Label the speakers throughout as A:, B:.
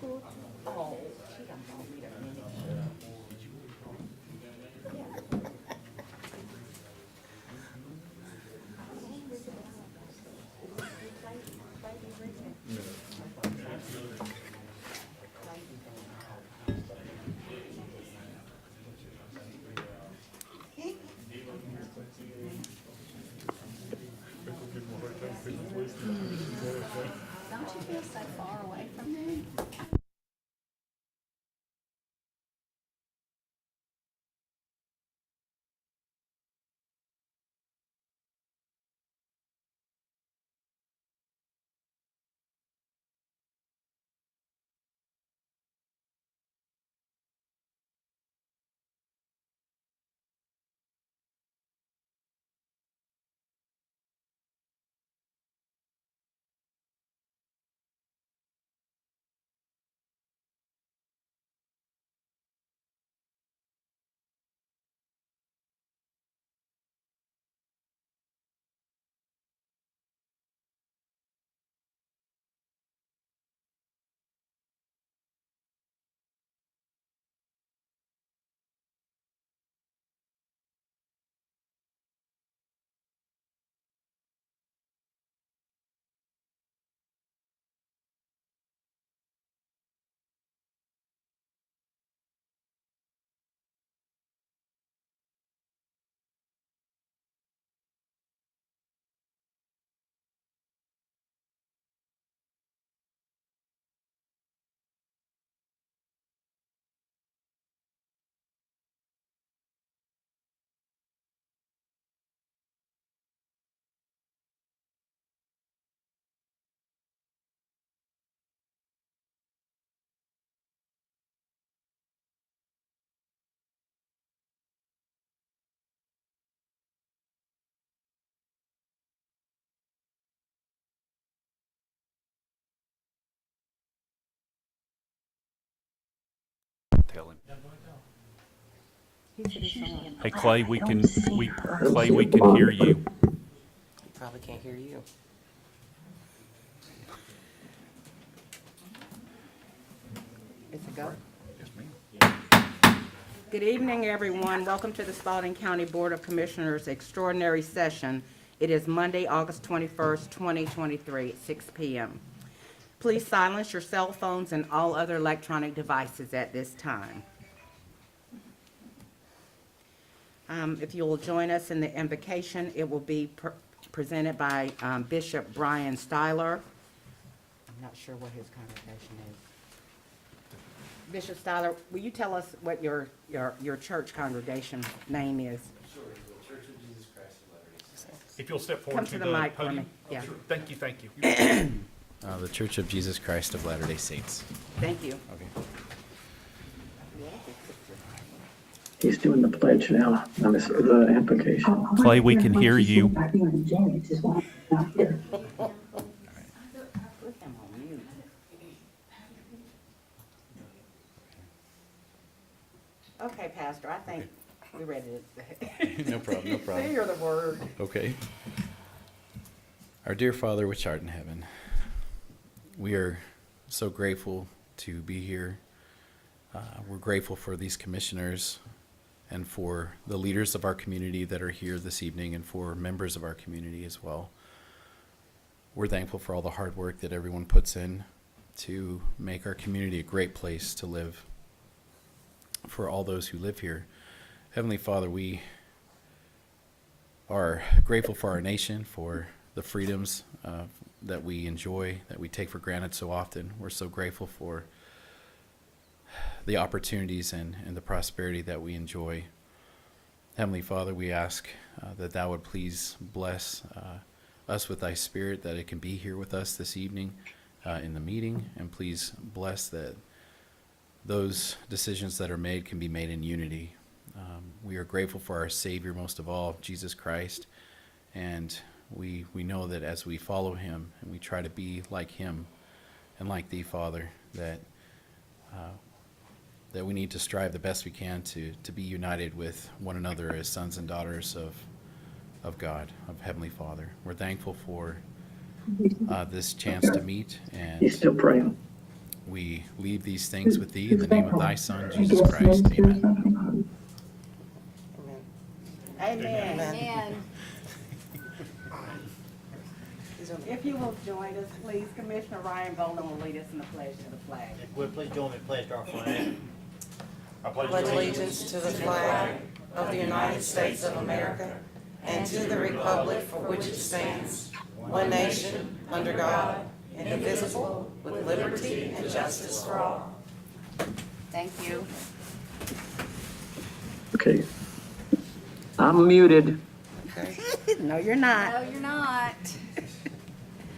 A: Oh, she done called me a minute.
B: Don't you feel so far away from me?
C: Tell him.
A: He said he's on.
C: Hey Clay, we can hear you.
A: He probably can't hear you. It's a go.
C: Yes, ma'am.
A: Good evening, everyone. Welcome to the Spalding County Board of Commissioners Extraordinary Session. It is Monday, August 21st, 2023, at 6 p.m. Please silence your cell phones and all other electronic devices at this time. If you will join us in the invocation, it will be presented by Bishop Brian Styler. I'm not sure what his congregation is. Bishop Styler, will you tell us what your church congregation name is?
D: Sure, the Church of Jesus Christ of Latter-day Saints.
C: If you'll step forward
A: Come to the mic for me.
C: podium.
A: Yeah.
C: Sure. Thank you, thank you.
D: The Church of Jesus Christ of Latter-day Saints.
A: Thank you.
D: Okay.
E: He's doing the pledge now, the application.
C: Clay, we can hear you.
A: Put them on mute. Okay, Pastor, I think we're ready to
D: No problem, no problem.
A: hear the word.
D: Okay. Our dear Father, which art in heaven, we are so grateful to be here. We're grateful for these commissioners and for the leaders of our community that are here this evening and for members of our community as well. We're thankful for all the hard work that everyone puts in to make our community a great place to live for all those who live here. Heavenly Father, we are grateful for our nation, for the freedoms that we enjoy, that we take for granted so often. We're so grateful for the opportunities and the prosperity that we enjoy. Heavenly Father, we ask that thou would please bless us with thy spirit, that it can be here with us this evening in the meeting, and please bless that those decisions that are made can be made in unity. We are grateful for our Savior, most of all, Jesus Christ, and we know that as we follow him and we try to be like him and like thee, Father, that we need to strive the best we can to be united with one another as sons and daughters of God, of Heavenly Father. We're thankful for this chance to meet, and
E: He's still praying.
D: We leave these things with thee in the name of thy Son, Jesus Christ. Amen.
A: Amen.
B: And
A: If you will join us, please, Commissioner Ryan Bolden will lead us in the pledge to the flag.
F: Would you please join me in pledge to our flag?
G: Pledge allegiance to the flag of the United States of America and to the republic for which it stands, one nation, under God, indivisible, with liberty and justice for all.
B: thank you.
E: Okay. I'm muted.
G: Okay.
A: No, you're not.
B: No, you're not.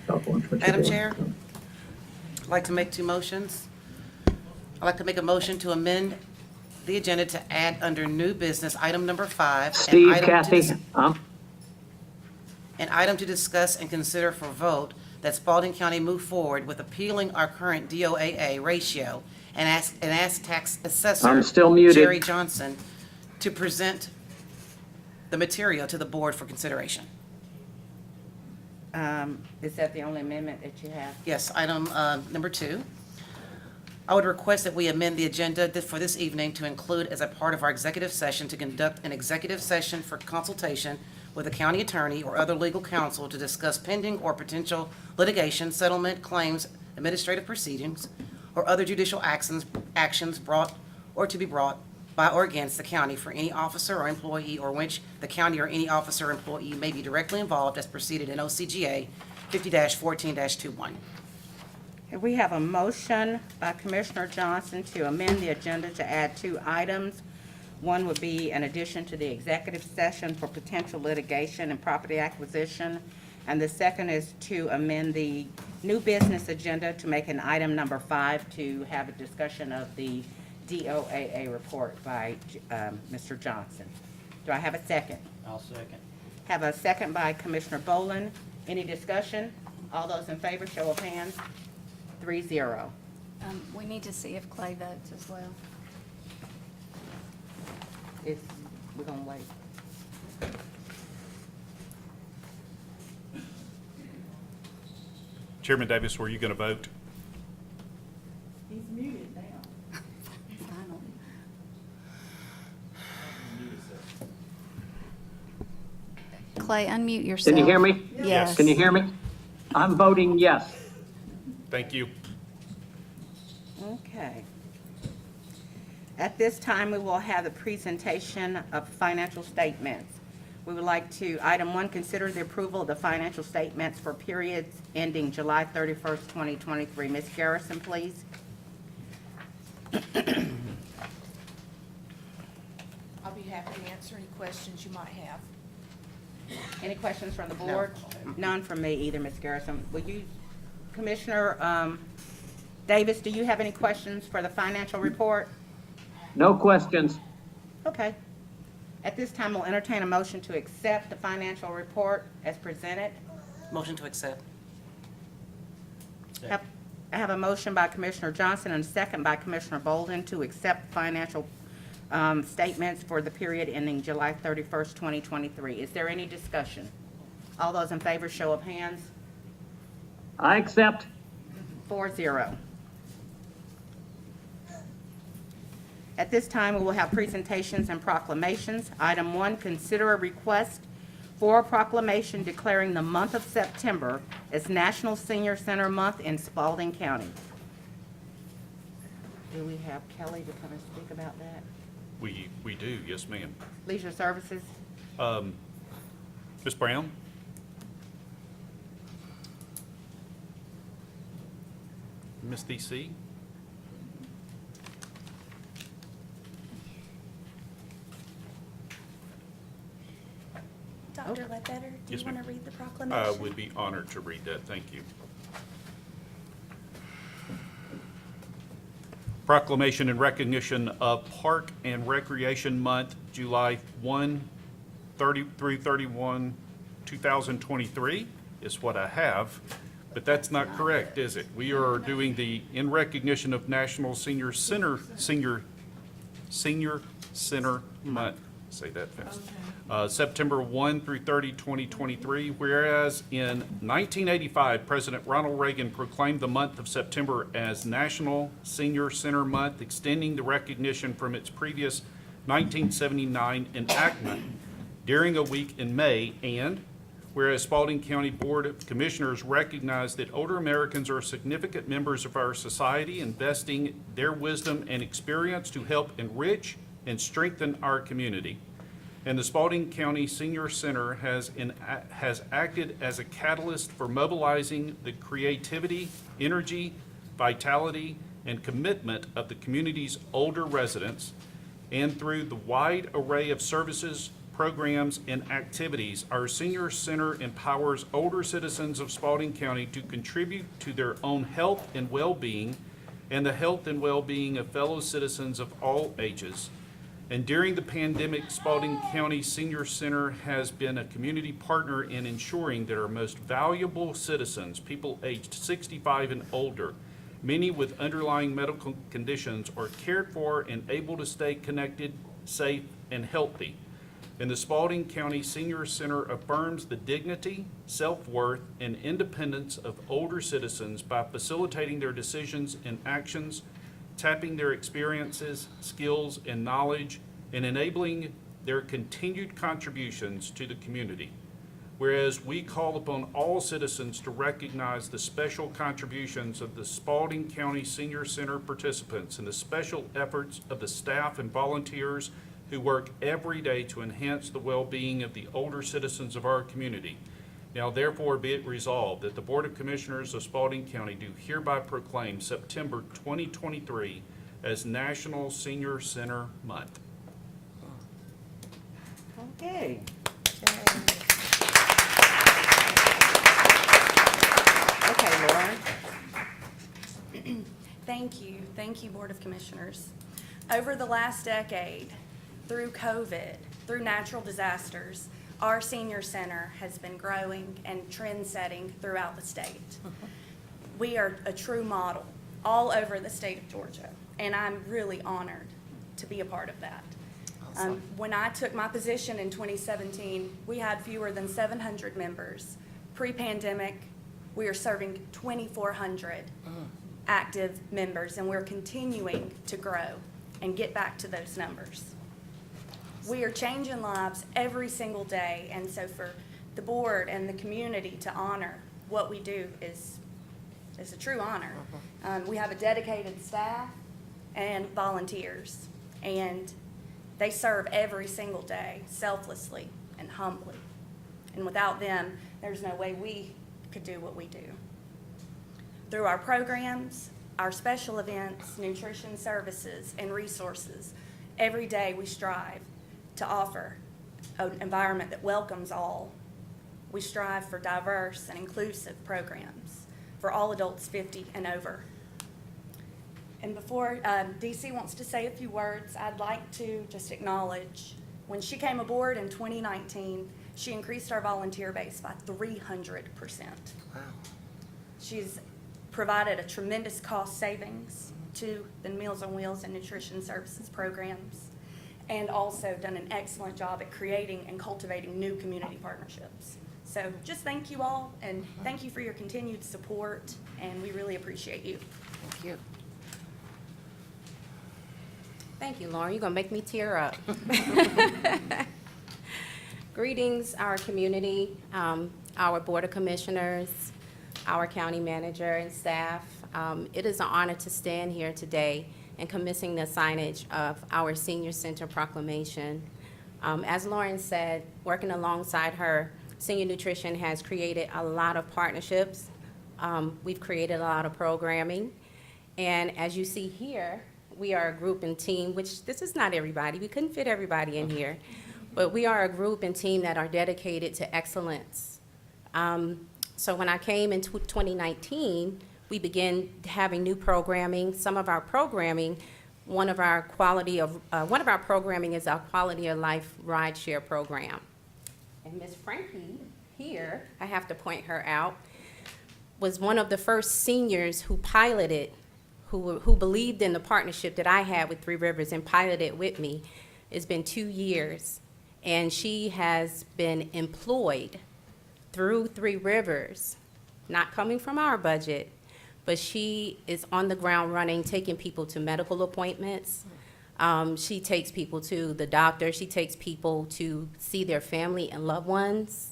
E: Stop watch what you're
G: Madam
E: doing.
G: Chair, I'd like to make two motions. I'd like to make a motion to amend the agenda to add under new business, item number 5. and
E: Steve,
G: item to
E: Kathy,
G: dis- An item to discuss and consider for vote that Spalding County move forward with appealing our current DOAA ratio and ask tax assessor
E: I'm still muted.
G: Jerry Johnson to present the material to the board for consideration.
A: Is that the only amendment that you have?
G: Yes, item number 2. I would request that we amend the agenda for this evening to include as a part of our executive session to conduct an executive session for consultation with a county attorney or other legal counsel to discuss pending or potential litigation, settlement, claims, administrative proceedings, or other judicial actions brought or to be brought by or against the county for any officer or employee or which the county or any officer or employee may be directly involved as preceded in OCGA 50-14-21.
A: We have a motion by Commissioner Johnson to amend the agenda to add 2 items. One would be an addition to the executive session for potential litigation and property acquisition. And the second is to amend the new business agenda to make an item number 5 to have a discussion of the DOAA report by Mr. Johnson. Do I have a second?
F: I'll second.
A: Have a second by Commissioner Boland. Any discussion? All those in favor, show of hands. 3-0.
B: We need to see if Clay votes as well.
A: We're gonna wait.
C: Chairman Davis, were you going to vote?
A: He's muted now.
B: Finally. Clay, unmute yourself.
E: Can you hear me?
B: Yes.
E: Can you hear me? I'm voting yes.
C: Thank you.
A: Okay. At this time, we will have the presentation of financial statements. We would like to, item 1, consider the approval of the financial statements for periods ending July 31st, 2023. Ms. Garrison, please.
H: I'll be happy to answer any questions you might have.
A: Any questions from the board? None from me either, Ms. Garrison. Would you, Commissioner Davis, do you have any questions for the financial report?
E: No questions.
A: Okay. At this time, we'll entertain a motion to accept the financial report as presented.
G: Motion to accept.
A: I have a motion by Commissioner Johnson and a second by Commissioner Bolden to accept financial statements for the period ending July 31st, 2023. Is there any discussion? All those in favor, show of hands.
E: I accept.
A: 4-0. At this time, we will have presentations and proclamations. Item 1, consider a request for a proclamation declaring the month of September as National Senior Center Month in Spalding County. Do we have Kelly to come and speak about that?
C: We do, yes, ma'am.
A: Leisure Services?
C: Ms. Brown? Ms. DC?
I: Dr. Ledbetter, do
C: Yes,
I: you want
C: ma'am.
I: to read the
C: I
I: proclamation?
C: would be honored to read that, thank you. Proclamation in recognition of Park and Recreation Month, July 1 through 31, 2023 is what I have, but that's not correct, is it? We are doing the in recognition of National Senior Center Month, say that fast. September 1 through 30, 2023, whereas in 1985, President Ronald Reagan proclaimed the month of September as National Senior Center Month, extending the recognition from its previous 1979 enactment during a week in May, and whereas Spalding County Board of Commissioners recognize that older Americans are significant members of our society, investing their wisdom and experience to help enrich and strengthen our community. And the Spalding County Senior Center has acted as a catalyst for mobilizing the creativity, energy, vitality, and commitment of the community's older residents, and through the wide array of services, programs, and activities, our Senior Center empowers older citizens of Spalding County to contribute to their own health and well-being and the health and well-being of fellow citizens of all ages. And during the pandemic, Spalding County Senior Center has been a community partner in ensuring that our most valuable citizens, people aged 65 and older, many with underlying medical conditions, are cared for and able to stay connected, safe, and healthy. And the Spalding County Senior Center affirms the dignity, self-worth, and independence of older citizens by facilitating their decisions and actions, tapping their experiences, skills, and knowledge, and enabling their continued contributions to the community. Whereas we call upon all citizens to recognize the special contributions of the Spalding County Senior Center participants and the special efforts of the staff and volunteers who work every day to enhance the well-being of the older citizens of our community. Now therefore be it resolved that the Board of Commissioners of Spalding County do hereby proclaim September 2023 as National Senior Center Month.
A: Okay. Okay, Lauren.
B: Thank you. Thank you, Board of Commissioners. Over the last decade, through COVID, through natural disasters, our senior center has been growing and trend-setting throughout the state. We are a true model all over the state of Georgia, and I'm really honored to be a part of that. When I took my position in 2017, we had fewer than 700 members. Pre-pandemic, we are serving 2,400 active members, and we're continuing to grow and get back to those numbers. We are changing lives every single day, and so for the board and the community to honor what we do is a true honor. We have a dedicated staff and volunteers, and they serve every single day selflessly and humbly. And without them, there's no way we could do what we do. Through our programs, our special events, nutrition services, and resources, every day we strive to offer an environment that welcomes all. We strive for diverse and inclusive programs for all adults 50 and over. And before DC wants to say a few words, I'd like to just acknowledge when she came aboard in 2019, she increased our volunteer base by 300%.
G: Wow.
B: She's provided a tremendous cost savings to the Meals on Wheels and nutrition services programs, and also done an excellent job at creating and cultivating new community partnerships. So just thank you all, and thank you for your continued support, and we really appreciate you.
G: Thank you.
I: Thank you, Lauren. You're going to make me tear up. Greetings, our community, our Board of Commissioners, our county manager and staff. It is an honor to stand here today and commencing the signage of our Senior Center proclamation. As Lauren said, working alongside her, Senior Nutrition has created a lot of partnerships. We've created a lot of programming. And as you see here, we are a group and team, which this is not everybody. We couldn't fit everybody in here. But we are a group and team that are dedicated to excellence. So when I came in 2019, we began having new programming. Some of our programming, one of our programming is our Quality of Life Rideshare program. And Miss Frankie here, I have to point her out, was one of the first seniors who piloted, who believed in the partnership that I had with Three Rivers and piloted with me. It's been 2 years, and she has been employed through Three Rivers, not coming from our budget, but she is on the ground running, taking people to medical appointments. She takes people to the doctor. She takes people to see their family and loved ones.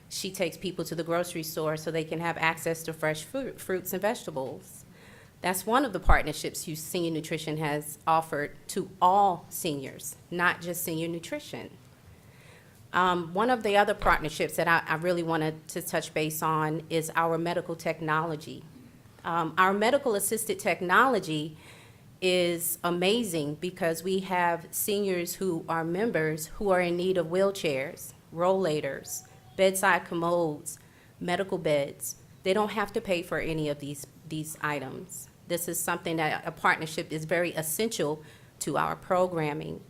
I: She takes people to the grocery store so they can have access to fresh fruits and vegetables. That's one of the partnerships Senior Nutrition has offered to all seniors, not just Senior Nutrition. One of the other partnerships that I really wanted to touch base on is our medical technology. Our medical assisted technology is amazing because we have seniors who are members who are in need of wheelchairs, rollators, bedside commodes, medical beds. They don't have to pay for any of these items. This is something that a partnership is very essential to our programming.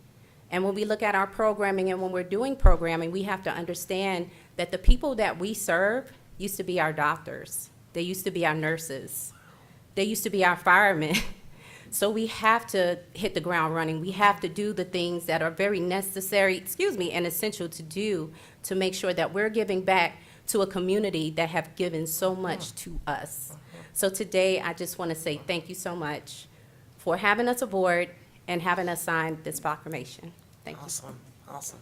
I: And when we look at our programming and when we're doing programming, we have to understand that the people that we serve used to be our doctors. They used to be our nurses. They used to be our firemen. So we have to hit the ground running. We have to do the things that are very necessary, and essential to do to make sure that we're giving back to a community that have given so much to us. So today, I just want to say thank you so much for having us aboard and having us sign this proclamation. Thank you.
G: Awesome, awesome.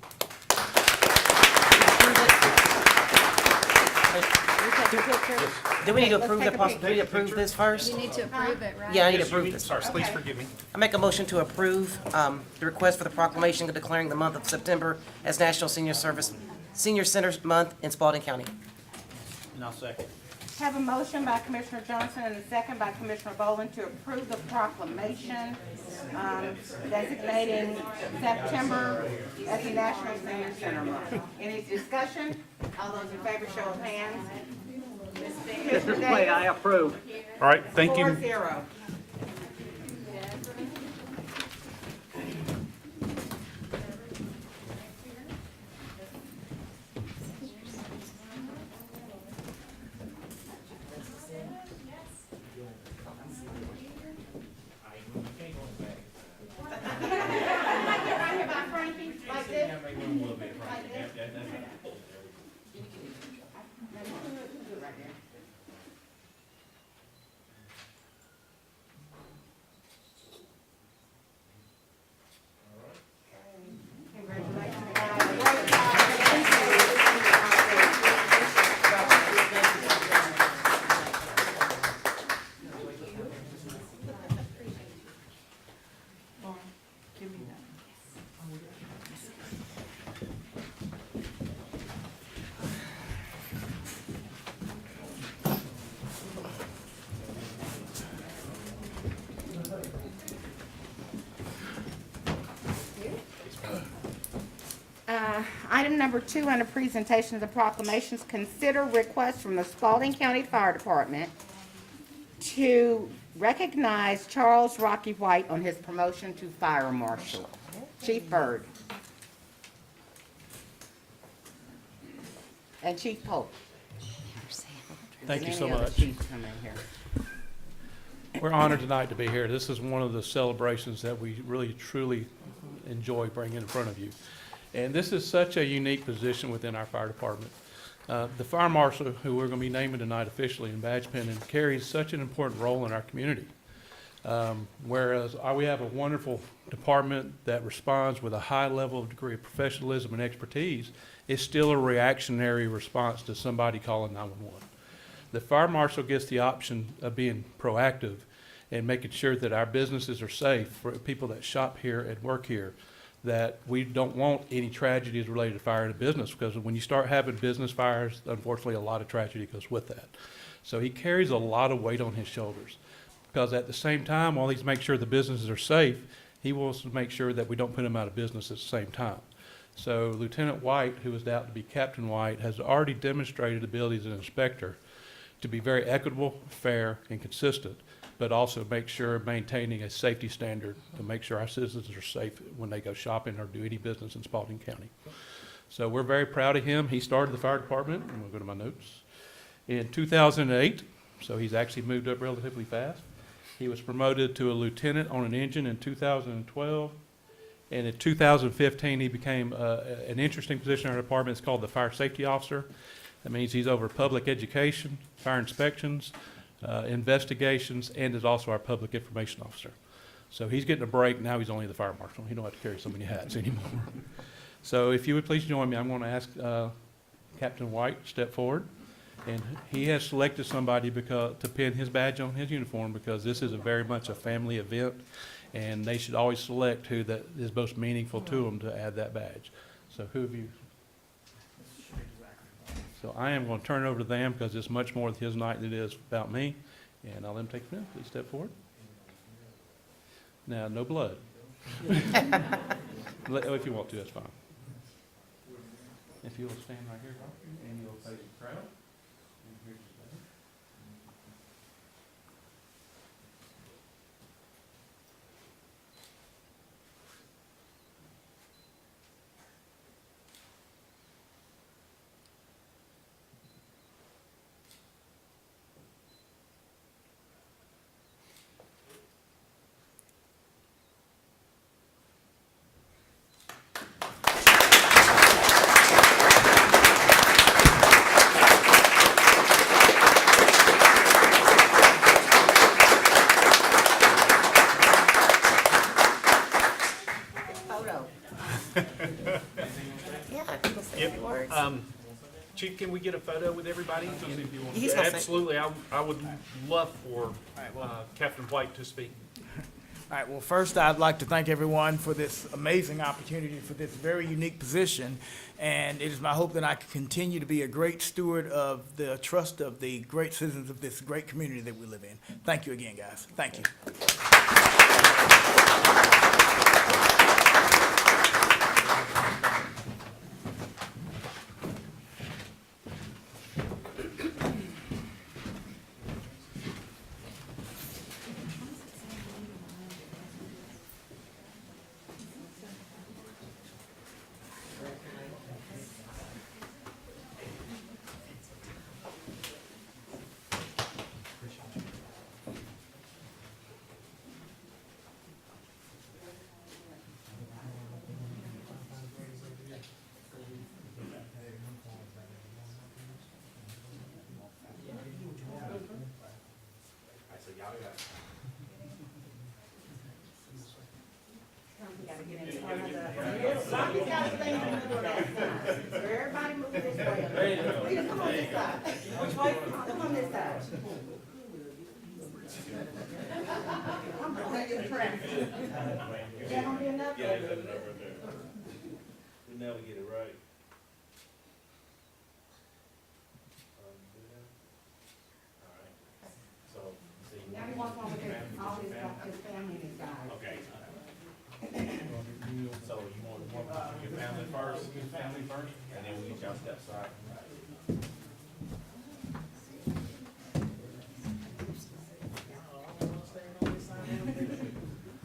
G: Do we need to approve do we need to approve this first?
H: You need to approve it, right?
G: Yeah, I need to
C: Yes, you
G: approve
C: need-
G: this.
C: Sorry, please forgive me.
G: I make a motion to approve the request for the proclamation declaring the month of September as National Senior Center Month in Spalding County.
F: And I'll second.
A: Have a motion by Commissioner Johnson and a second by Commissioner Boland to approve the proclamation designating September as the National Senior Center Month. Any discussion? All those in favor, show of hands. Commissioner
E: Play, I
A: Davis?
E: approve.
C: All right, thank you.
A: 4-0. Item number 2 under presentation of the proclamations, consider request from the Spalding County Fire Department to recognize Charles Rocky White on his promotion to Fire Marshal. Chief Byrd. And Chief Pope.
J: Thank you so
A: Any other
J: much.
A: chiefs come in here?
J: We're honored tonight to be here. This is one of the celebrations that we really, truly enjoy bringing in front of you. And this is such a unique position within our fire department. The fire marshal, who we're going to be naming tonight officially in badge pinning, carries such an important role in our community. Whereas we have a wonderful department that responds with a high level of degree of professionalism and expertise, it's still a reactionary response to somebody calling 911. The fire marshal gets the option of being proactive and making sure that our businesses are safe for people that shop here and work here, that we don't want any tragedies related to fire in a business, because when you start having business fires, unfortunately, a lot of tragedy goes with that. So he carries a lot of weight on his shoulders, because at the same time, while he's making sure the businesses are safe, he wants to make sure that we don't put them out of business at the same time. So Lieutenant White, who is out to be Captain White, has already demonstrated ability as an inspector to be very equitable, fair, and consistent, but also make sure maintaining a safety standard to make sure our citizens are safe when they go shopping or do any business in Spalding County. So we're very proud of him. He started the fire department, I'm gonna go to my notes, in 2008, so he's actually moved up relatively fast. He was promoted to a lieutenant on an engine in 2012. And in 2015, he became an interesting position in our department. It's called the Fire Safety Officer. That means he's over public education, fire inspections, investigations, and is also our Public Information Officer. So he's getting a break. Now he's only the fire marshal. He don't have to carry so many hats anymore. So if you would please join me, I'm going to ask Captain White to step forward. And he has selected somebody to pin his badge on his uniform because this is very much a family event, and they should always select who that is most meaningful to them to add that badge. So who of you? So I am going to turn it over to them because it's much more his night than it is about me, and I'll let him take a minute. Please step forward. Now, no blood. If you want to, that's fine. If you'll stand right here, Rocky, and you'll face the crowd. And here's your badge.
A: Photo.
G: Yeah, people say a few words.
C: Chief, can we get a photo with everybody?
G: He's gonna say-
C: Absolutely, I would love for Captain White to speak.
F: All right, well, first, I'd like to thank everyone for this amazing opportunity, for this very unique position. And it is my hope that I can continue to be a great steward of the trust of the great citizens of this great community that we live in. Thank you again, guys. Thank you.
A: Everybody move this way. Rita, come on this side. Which way? Come on this side. I'm gonna get traffic. Is that gonna be enough?
K: We never get it right. Alright, so, see.
A: Now he wants one with all his family and his guys.
K: Okay. So you want your family first? Your family first? And then we get y'all step aside.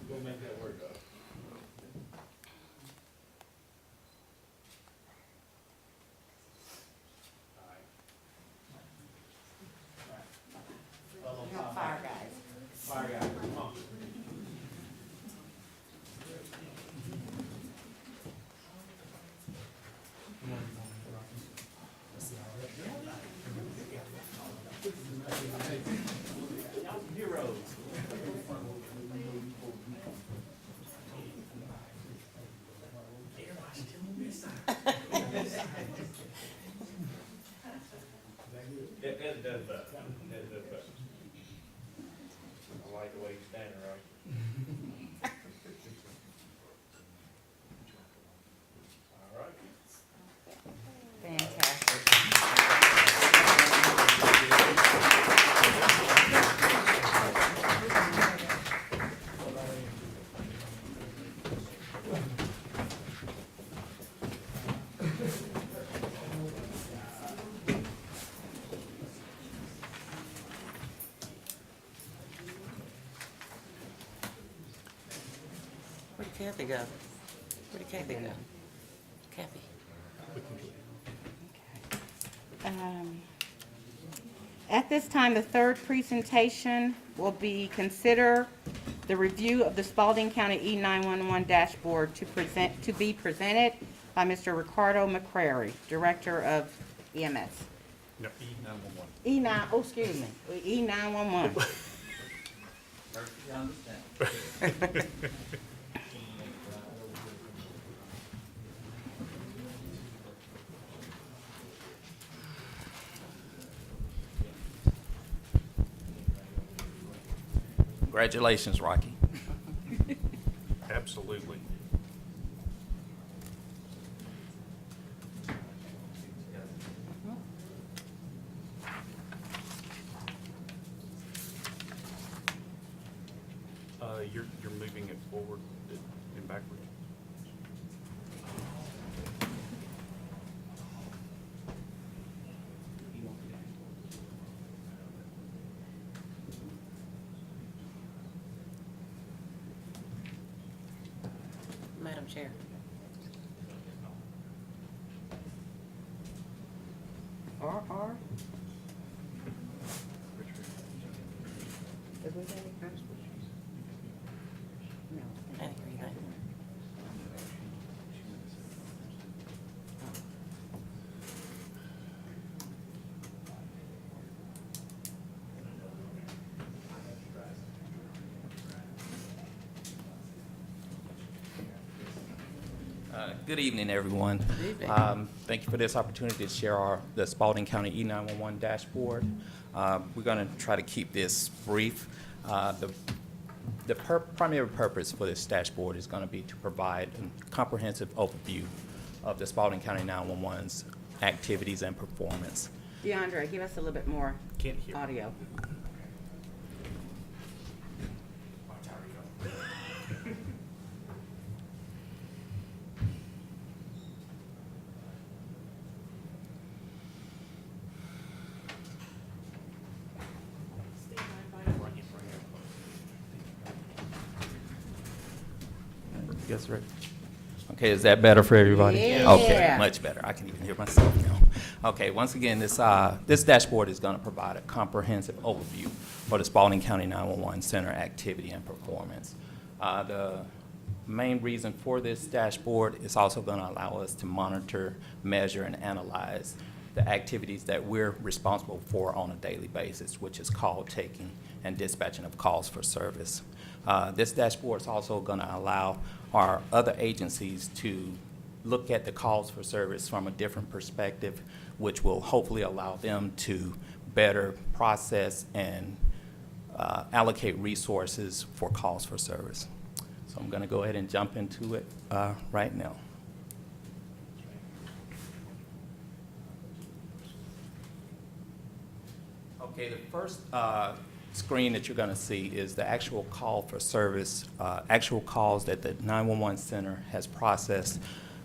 K: We'll make that work though.
A: Fire guys.
K: Fire guy, come on. Heroes. That's better. That's better. I like the way you're standing, right? All right.
A: Fantastic.
G: Where'd Kathy go? Where'd Kathy go? Kathy.
A: At this time, the third presentation will be consider The review of the Spalding County E911 dashboard to be presented by Mr. Ricardo McCrary, Director of EMS.
C: No, E911.
A: Excuse me, E911.
K: Congratulations, Rocky.
C: Absolutely. You're moving it forward and backward.
G: Madam Chair.
A: R? Is we any kind? No.
G: I didn't hear you then.
K: Good evening, everyone.
G: Good evening.
K: Thank you for this opportunity to share the Spalding County E911 dashboard. We're going to try to keep this brief. The primary purpose for this dashboard is going to be to provide a comprehensive overview of the Spalding County 911's activities and performance.
A: DeAndre, give us a little bit more
C: Can't hear.
A: audio.
K: Yes, right. Okay, is that better for everybody?
A: Yeah.
K: Okay, much better. I can even hear myself now. Okay, once again, this dashboard is going to provide a comprehensive overview for the Spalding County 911 Center activity and performance. The main reason for this dashboard is also going to allow us to monitor, measure, and analyze the activities that we're responsible for on a daily basis, which is call taking and dispatching of calls for service. This dashboard is also going to allow our other agencies to look at the calls for service from a different perspective, which will hopefully allow them to better process and allocate resources for calls for service. So I'm going to go ahead and jump into it right now. Okay, the first screen that you're going to see is the actual call for service, actual calls that the 911 center has processed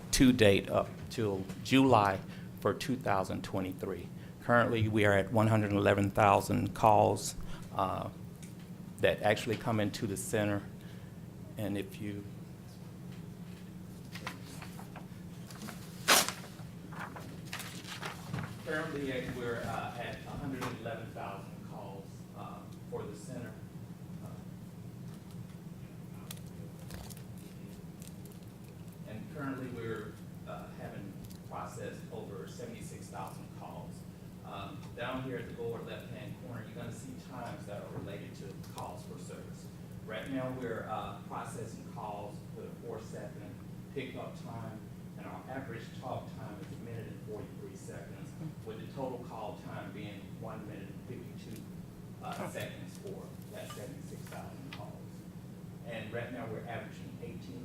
K: to date up till July for 2023. Currently, we are at 111,000 calls that actually come into the center. And if you currently we're at 111,000 calls for the center. And currently we're having processed over 76,000 calls. Down here at the lower left-hand corner, you're going to see times that are related to calls for service. Right now we're processing calls with a 4-second pickup time, and our average talk time is 1 minute and 43 seconds, with the total call time being 1 minute and 52 seconds for that 76,000 calls. And right now we're averaging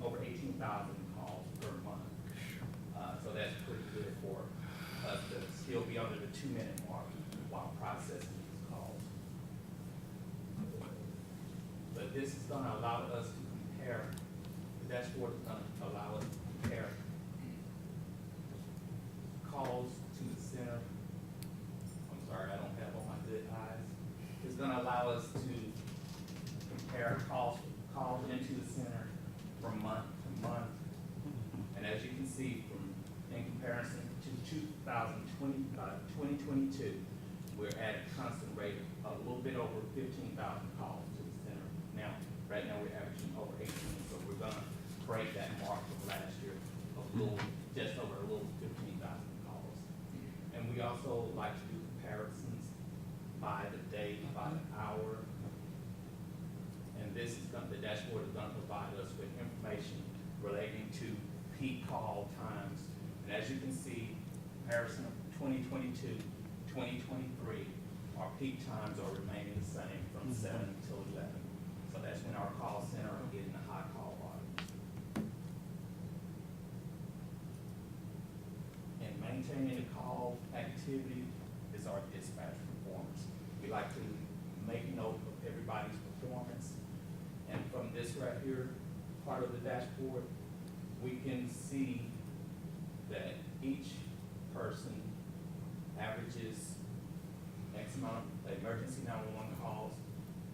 K: over 18,000 calls per month. So that's pretty good for us to still be under the 2-minute mark while processing these calls. But this is going to allow us to compare, the dashboard is going to allow us to compare calls to the center. I'm sorry, I don't have on my good eyes. It's going to allow us to compare calls into the center from month to month. And as you can see, in comparison to 2022, we're at a constant rate of a little bit over 15,000 calls to the center. Now, Right now, we're averaging over 18, so we're gonna break that mark from last year of just over a little 15,000 calls. And we also like to do comparisons by the day, by the hour. And this is the dashboard is gonna provide us with information relating to peak call times. And as you can see, comparison of 2022, 2023, our peak times are remaining the same from 7 till 11. So that's when our call center are getting the high call volumes. And maintaining the call activity is our dispatch performance. We like to make note of everybody's performance. And from this right here, part of the dashboard, we can see that each person averages X amount of emergency 911 calls,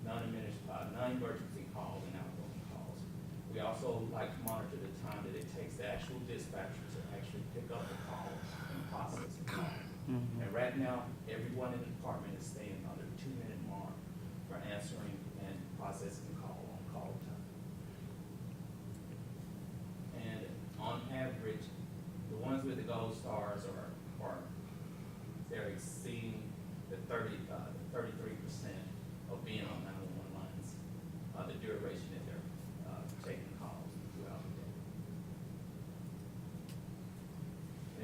K: non-emergency calls, and outgoing calls. We also like to monitor the time that it takes the actual dispatcher to actually pick up the call and process the call. And right now, everyone in the department is staying under the 2-minute mark for answering and processing call on call time. And on average, the ones with the gold stars they're exceeding the 33% of being on 911 lines, the duration that they're taking calls throughout the day.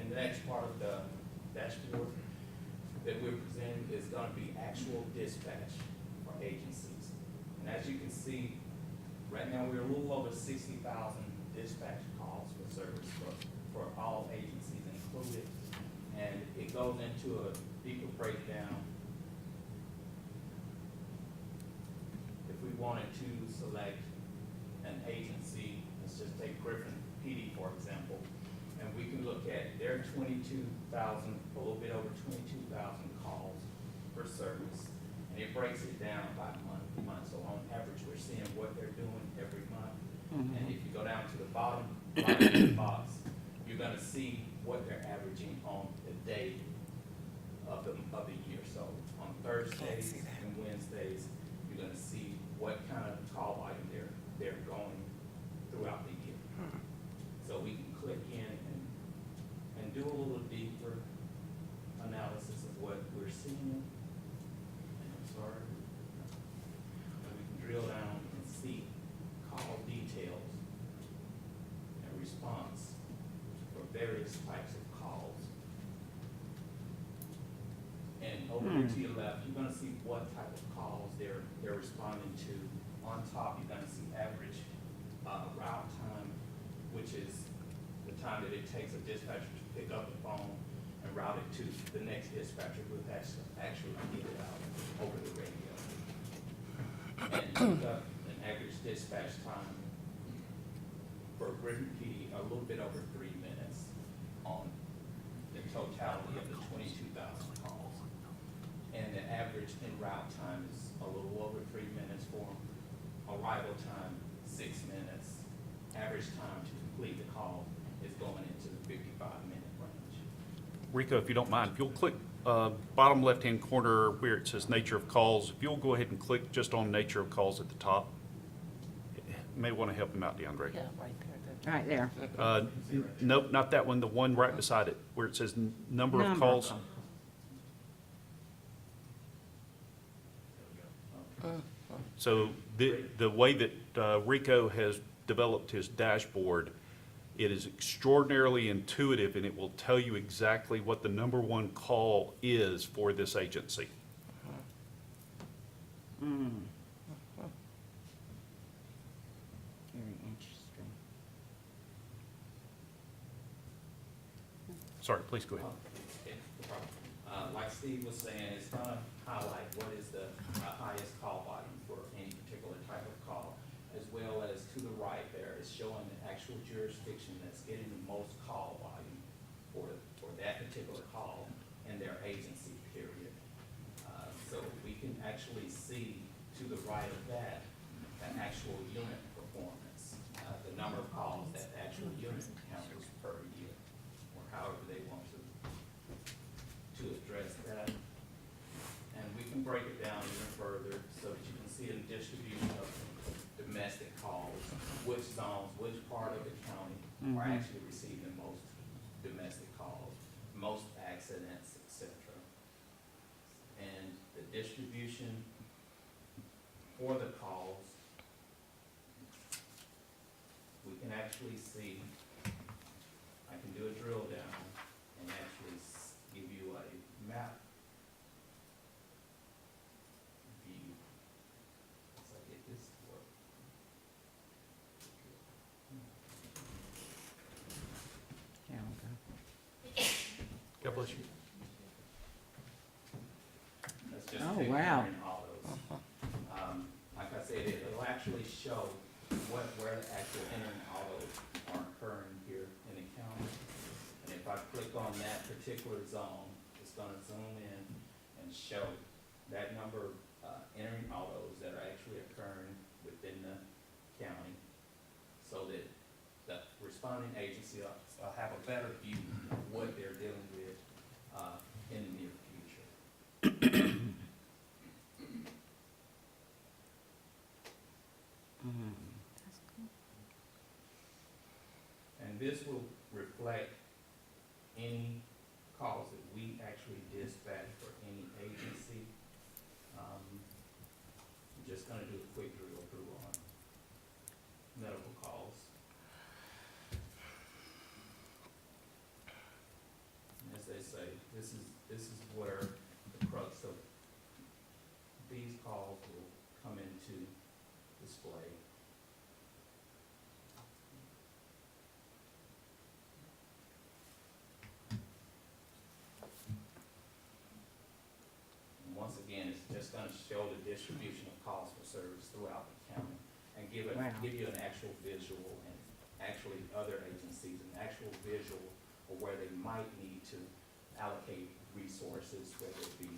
K: And the next part of the dashboard that we're presenting is going to be actual dispatch for agencies. And as you can see, right now we're a little over 60,000 dispatch calls for service for all agencies included. And it goes into a deeper breakdown. If we wanted to select an agency, let's just take Griffin PD, for example, and we can look at their 22,000, a little bit over 22,000 calls per service. And it breaks it down by month. So on average, we're seeing what they're doing every month. And if you go down to the bottom of the box, you're gonna see what they're averaging on the day of the year. So on Thursdays and Wednesdays, you're gonna see what kind of call volume they're going throughout the year. So we can click in and do a little deeper analysis of what we're seeing. And I'm sorry. And we can drill down and see call details and response for various types of calls. And over here to your left, you're gonna see what type of calls they're responding to. On top, you're gonna see average route time, which is the time that it takes a dispatcher to pick up the phone and route it to the next dispatcher who has to actually get it out over the radio. And you've got an average dispatch time for Griffin PD, a little bit over 3 minutes on the totality of the 22,000 calls. And the average en route time is a little over 3 minutes for them. Arrival time, 6 minutes. Average time to complete the call is going into the 55-minute range.
C: Rico, if you don't mind, if you'll click bottom left-hand corner where it says nature of calls, if you'll go ahead and click just on nature of calls at the top. You may want to help him out, DeAndre.
G: Yeah, right there.
A: Right there.
C: Nope, not that one, the one right beside it, where it says number of calls. So the way that Rico has developed his dashboard, it is extraordinarily intuitive, and it will tell you exactly what the number one call is for this agency.
A: Very interesting.
C: Sorry, please go ahead.
K: Okay, no problem. Like Steve was saying, it's gonna highlight what is the highest call volume for any particular type of call, as well as to the right there is showing the actual jurisdiction that's getting the most call volume for that particular call and their agency period. So we can actually see to the right of that, the actual unit performance, the number of calls that actual unit handles per year, or however they want to address that. And we can break it down even further so that you can see the distribution of domestic zones, which part of the county are actually receiving most domestic calls, most accidents, et cetera. And the distribution for the calls, we can actually see, I can do a drill down and actually give you a map view. Once I get this to work.
C: God bless you.
K: That's just
A: Oh,
K: picturing
A: wow.
K: all those. Like I said, it'll actually show where the actual entering autos are occurring here in the county. And if I click on that particular zone, it's gonna zoom in and show that number of entering autos that are actually occurring within the county, so that the responding agency will have a better view of what they're dealing with in the near future. And this will reflect any calls that we actually dispatch for any agency. I'm just gonna do a quick drill through on medical calls. And as they say, this is where the crux of these calls will come into display. And once again, it's just gonna show the distribution of calls for service throughout the county and give
A: Wow.
K: you an actual visual and actually other agencies, an actual visual of where they might need to allocate resources, whether it be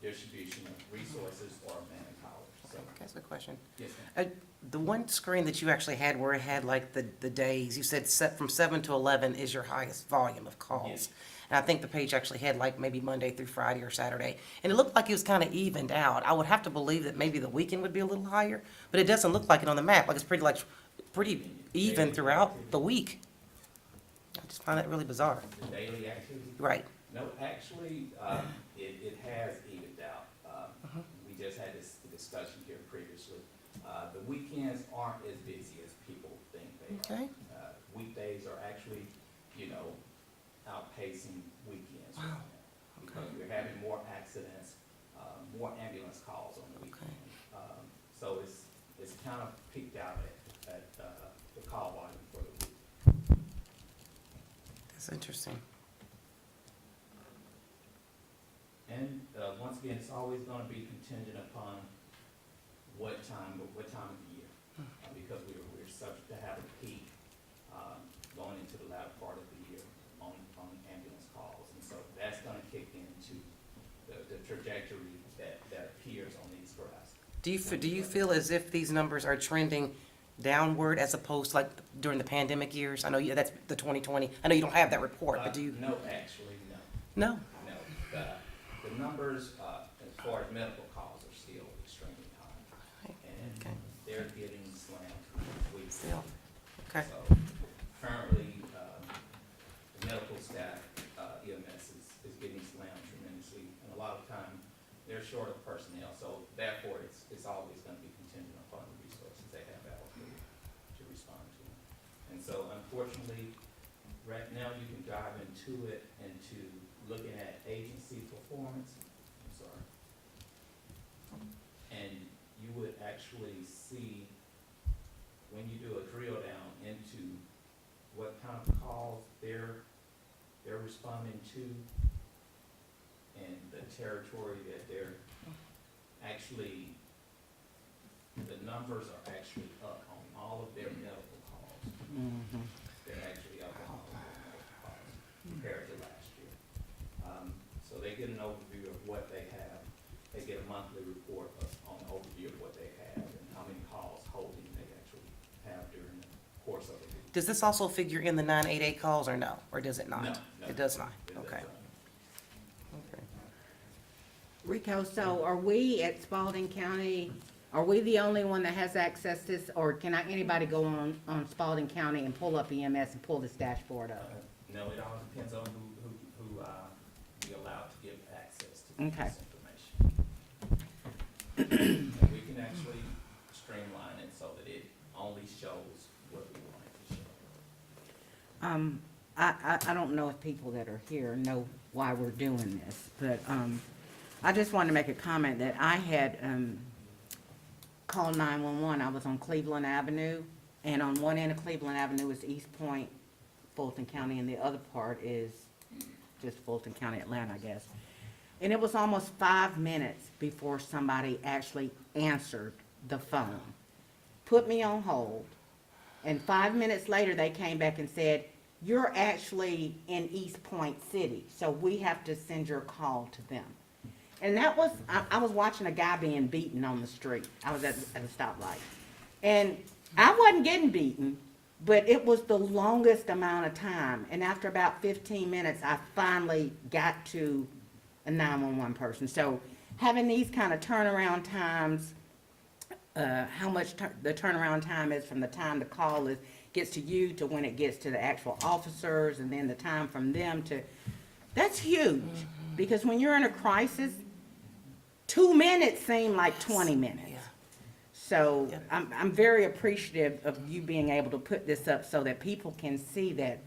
K: distribution of resources or manpower. So,
G: Can I ask a question?
K: yes, ma'am.
G: The one screen that you actually had where it had like the days, you said from 7 to 11 is your highest volume of calls.
K: Yes.
G: And I think the page actually had like maybe Monday through Friday or Saturday. And it looked like it was kind of evened out. I would have to believe that maybe the weekend would be a little higher, but it doesn't look like it on the map. Like it's pretty even throughout the week. I just find that really bizarre.
K: The daily activity?
G: Right.
K: No, actually, it has evened out. We just had this discussion here previously. The weekends aren't as busy as people think they are.
G: Okay.
K: Weekdays are actually, outpacing weekends right now. Because we're having more accidents, more ambulance calls on the weekend. So it's kind of peaked out at the call volume for the week.
G: That's interesting.
K: And, once again, it's always gonna be contingent upon what time of the year. Because we're subject to have a peak, going into the latter part of the year on ambulance calls. And so that's gonna kick into the trajectory that appears on these graphs.
G: Do you feel as if these numbers are trending downward as opposed to like during the pandemic years? I know that's the 2020. I know you don't have that report, but do you?
K: No, actually, no.
G: No?
K: No, the numbers, as far as medical calls are still extremely high. And
G: Okay.
K: they're getting slammed weekly.
G: Still. Okay.
K: So currently, the medical staff, EMS is getting slammed tremendously. And a lot of time, they're short of personnel, so therefore, it's always gonna be contingent upon the resources they have allocated to respond to. And so unfortunately, right now, you can dive into looking at agency performance, I'm sorry. And you would actually see, when you do a drill down into what kind of calls they're responding to, and the territory that they're actually, the numbers are actually up on all of their medical calls. They're actually up on all of their medical calls compared to last year. So they get an overview of what they have. They get a monthly report on the overview of what they have and how many calls holding they actually have during the course of the week.
G: Does this also figure in the 988 calls or no? Or does it not?
K: No,
G: It does not?
K: It does
G: Okay.
K: not.
G: Okay.
A: Rico, so are we at Spalding County Are we the only one that has access to this, or can anybody go on Spalding County and pull up EMS and pull this dashboard up?
K: No, it all depends on who we allow to give access to
A: Okay.
K: this information. And we can actually streamline it so that it only shows what we want it to show.
A: I don't know if people that are here know why we're doing this, but, I just wanted to make a comment that I had, called 911. I was on Cleveland Avenue, and on one end of Cleveland Avenue is East Point, Fulton County, and the other part is just Fulton County, Atlanta, I guess. And it was almost 5 minutes before somebody actually answered the phone, put me on hold, and 5 minutes later, they came back and said, "You're actually in East Point City, so we have to send your call to them." And that was, I was watching a guy being beaten on the street. I was at a stoplight. And I wasn't getting beaten, but it was the longest amount of time. And after about 15 minutes, I finally got to a 911 person. So having these kind of turnaround times, how much the turnaround time is from the time the call gets to you to when it gets to the actual officers, and then the time from them to, that's huge. Because when you're in a crisis, 2 minutes seem like 20 minutes. So I'm very appreciative of you being able to put this up so that people can see that,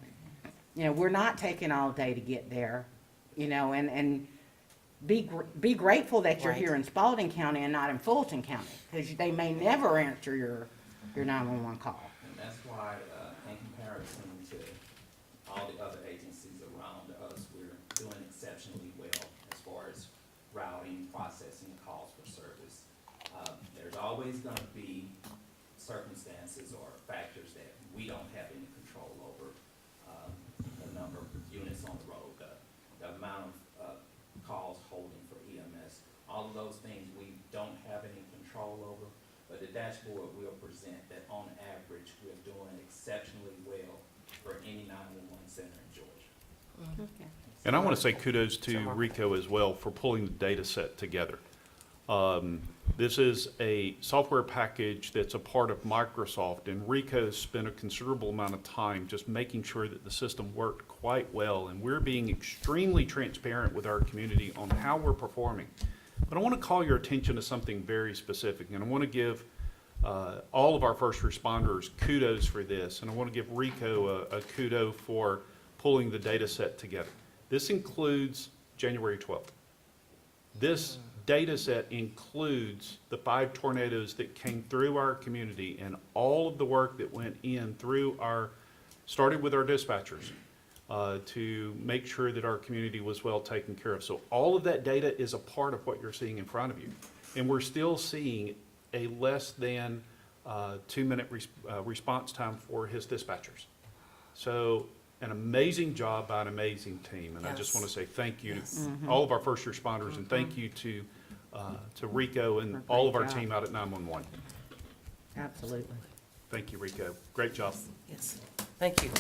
A: we're not taking all day to get there, and be grateful that you're here in Spalding County and not in Fulton County, because they may never answer your 911 call.
K: And that's why, in comparison to all the other agencies around us, we're doing exceptionally well as far as routing, processing calls for service. There's always gonna be circumstances or factors that we don't have any control over. The number of units on the road, the amount of calls holding for EMS, all of those things we don't have any control over. But the dashboard will present that on average, we're doing exceptionally well for any 911 center in Georgia.
C: And I want to say kudos to Rico as well for pulling the data set together. This is a software package that's a part of Microsoft, and Rico spent a considerable amount of time just making sure that the system worked quite well, and we're being extremely transparent with our community on how we're performing. But I want to call your attention to something very specific, and I want to give all of our first responders kudos for this, and I want to give Rico a kudo for pulling the data set together. This includes January 12th. This data set includes the 5 tornadoes that came through our community and all of the work that went in through started with our dispatchers to make sure that our community was well taken care of. So all of that data is a part of what you're seeing in front of you. And we're still seeing a less than 2-minute response time for his dispatchers. So an amazing job by an amazing team, and I just want to say thank you to all of our first responders, and thank you to Rico and all of our team out at 911.
A: Absolutely.
C: Thank you, Rico. Great job.
G: Yes, thank you.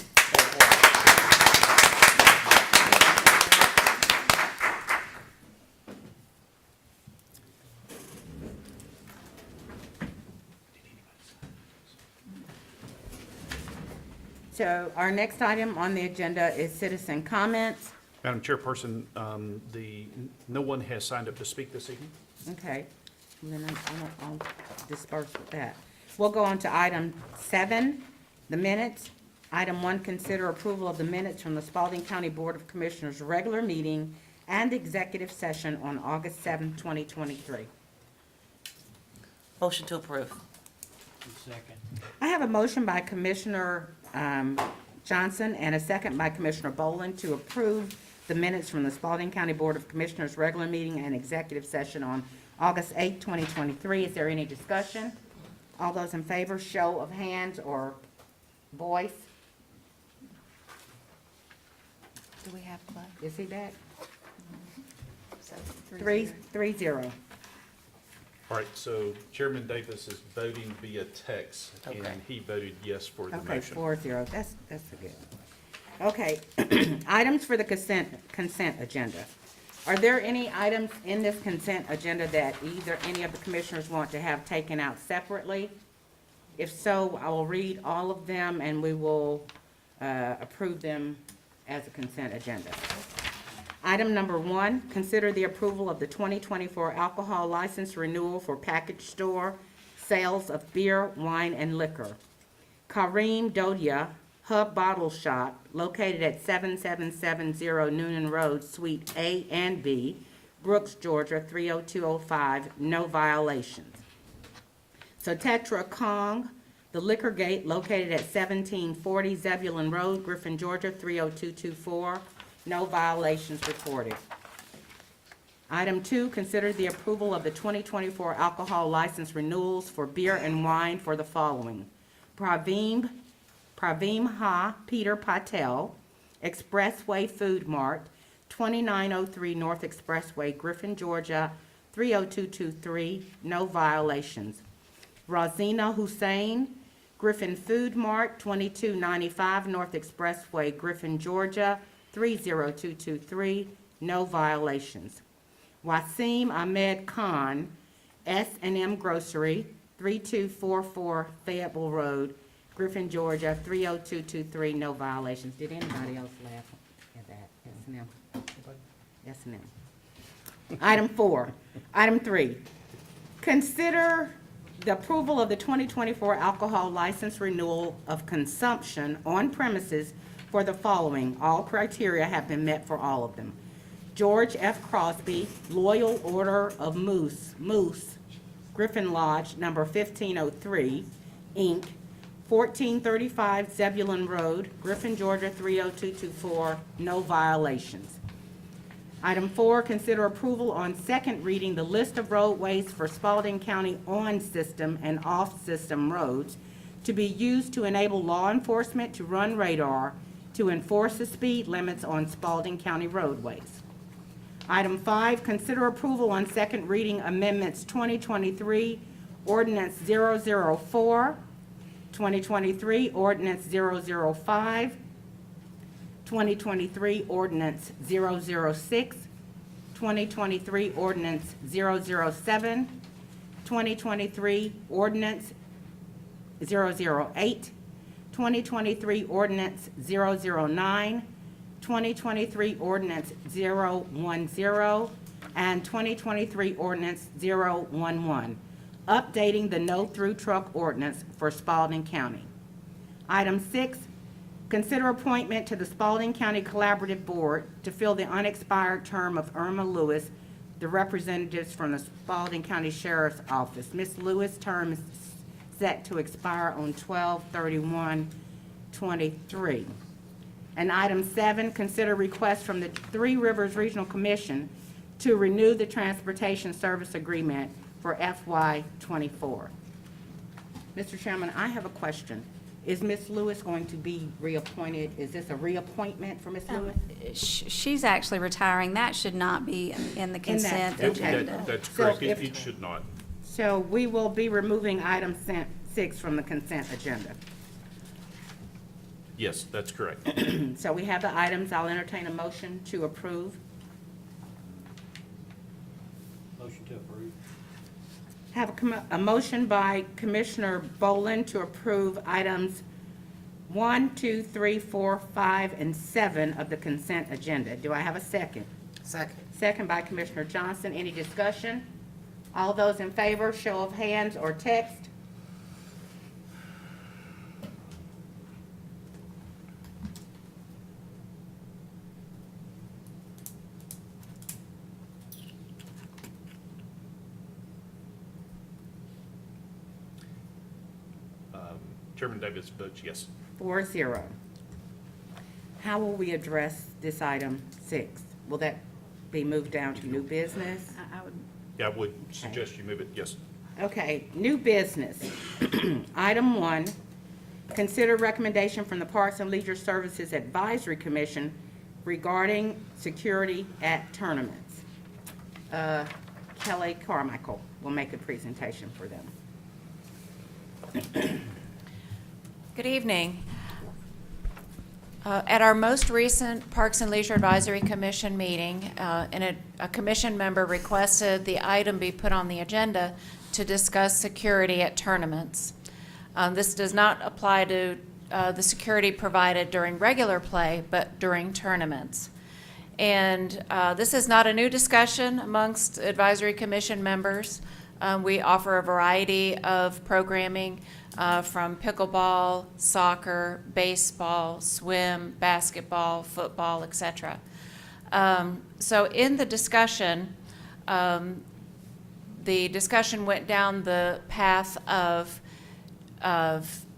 A: So our next item on the agenda is citizen comments.
C: Madam Chairperson, no one has signed up to speak this evening.
A: Okay, and then I'll disperse with that. We'll go on to item 7, the minutes. Item 1, consider approval of the minutes from the Spalding County Board of Commissioners' regular meeting and executive session on August 7, 2023.
G: Motion to approve.
A: I have a motion by Commissioner Johnson and a second by Commissioner Boland to approve the minutes from the Spalding County Board of Commissioners' regular meeting and executive session on August 8, 2023. Is there any discussion? All those in favor, show of hands or voice.
H: Do we have Clay?
A: Is he back?
H: So
A: 3-0.
C: All right, so Chairman Davis is voting via text,
G: Okay.
C: and he voted yes for the
A: Okay,
C: motion.
A: 4-0. That's a good. Okay, items for the consent agenda. Are there any items in this consent agenda that either any of the commissioners want to have taken out separately? If so, I will read all of them and we will approve them as a consent agenda. Item number 1, consider the approval of the 2024 alcohol license renewal for package store sales of beer, wine, and liquor. Kareem Dodia Hub Bottle Shop, located at 7770 Noonan Road, Suite A and B, Brooks, Georgia, 30205, no violations. So Tetra Kong, the Liquor Gate, located at 1740 Zebulon Road, Griffin, Georgia, 30224, no violations reported. Item 2, consider the approval of the 2024 alcohol license renewals for beer and wine for the following: Praveen Ha Peter Patel, Expressway Food Mart, 2903 North Expressway, Griffin, Georgia, 30223, no violations. Razina Hussein, Griffin Food Mart, 2295 North Expressway, Griffin, Georgia, 30223, no violations. Wasim Ahmed Khan, S&M Grocery, 3244 Fayetteville Road, Griffin, Georgia, 30223, no violations. Did anybody else laugh at that? S&M? S&M. Item 3, consider the approval of the 2024 alcohol license renewal of consumption on premises for the following. All criteria have been met for all of them. George F. Crosby, Loyal Order of Moose, Griffin Lodge, number 1503, Inc., 1435 Zebulon Road, Griffin, Georgia, 30224, no violations. Item 4, consider approval on second reading the list of roadways for Spalding County on-system and off-system roads to be used to enable law enforcement to run radar to enforce the speed limits on Spalding County roadways. Item 5, consider approval on second reading amendments 2023 Ordinance 004, 2023 Ordinance 005, 2023 Ordinance 006, 2023 Ordinance 007, 2023 Ordinance 008, 2023 Ordinance 009, 2023 Ordinance 010, and 2023 Ordinance 011, updating the no-through truck ordinance for Spalding County. Item 6, consider appointment to the Spalding County Collaborative Board to fill the unexpired term of Irma Lewis, the representatives from the Spalding County Sheriff's Office. Ms. Lewis' term is set to expire on 12/31/23. And item 7, consider request from the Three Rivers Regional Commission to renew the transportation service agreement for FY '24. Mr. Chairman, I have a question. Is Ms. Lewis going to be reappointed? Is this a reappointment for Ms. Lewis?
L: She's actually retiring. That should not be in the consent
A: okay.
L: agenda.
C: That's
A: So
C: correct.
A: if-
C: It should not.
A: So we will be removing item 6 from the consent agenda.
C: Yes, that's correct.
A: So we have the items. I'll entertain a motion to approve.
M: Motion to approve.
A: Have a motion by Commissioner Boland to approve items 1, 2, 3, 4, 5, and 7 of the consent agenda. Do I have a second?
G: Second.
A: Second by Commissioner Johnson. Any discussion? All those in favor, show of hands or text.
C: Chairman Davis votes yes.
A: 4-0. How will we address this item 6? Will that be moved down to new business?
L: I would,
C: Yeah, I would suggest you move it, yes.
A: Okay, new business. Item 1, consider recommendation from the Parks and Leisure Services Advisory Commission regarding security at tournaments. Kelly Carmichael will make a presentation for them.
N: Good evening.
L: At our most recent Parks and Leisure Advisory Commission meeting, a commission member requested the item be put on the agenda to discuss security at tournaments. This does not apply to the security provided during regular play, but during tournaments. And this is not a new discussion amongst Advisory Commission members. We offer a variety of programming from pickleball, soccer, baseball, swim, basketball, football, etc. So in the discussion went down the path of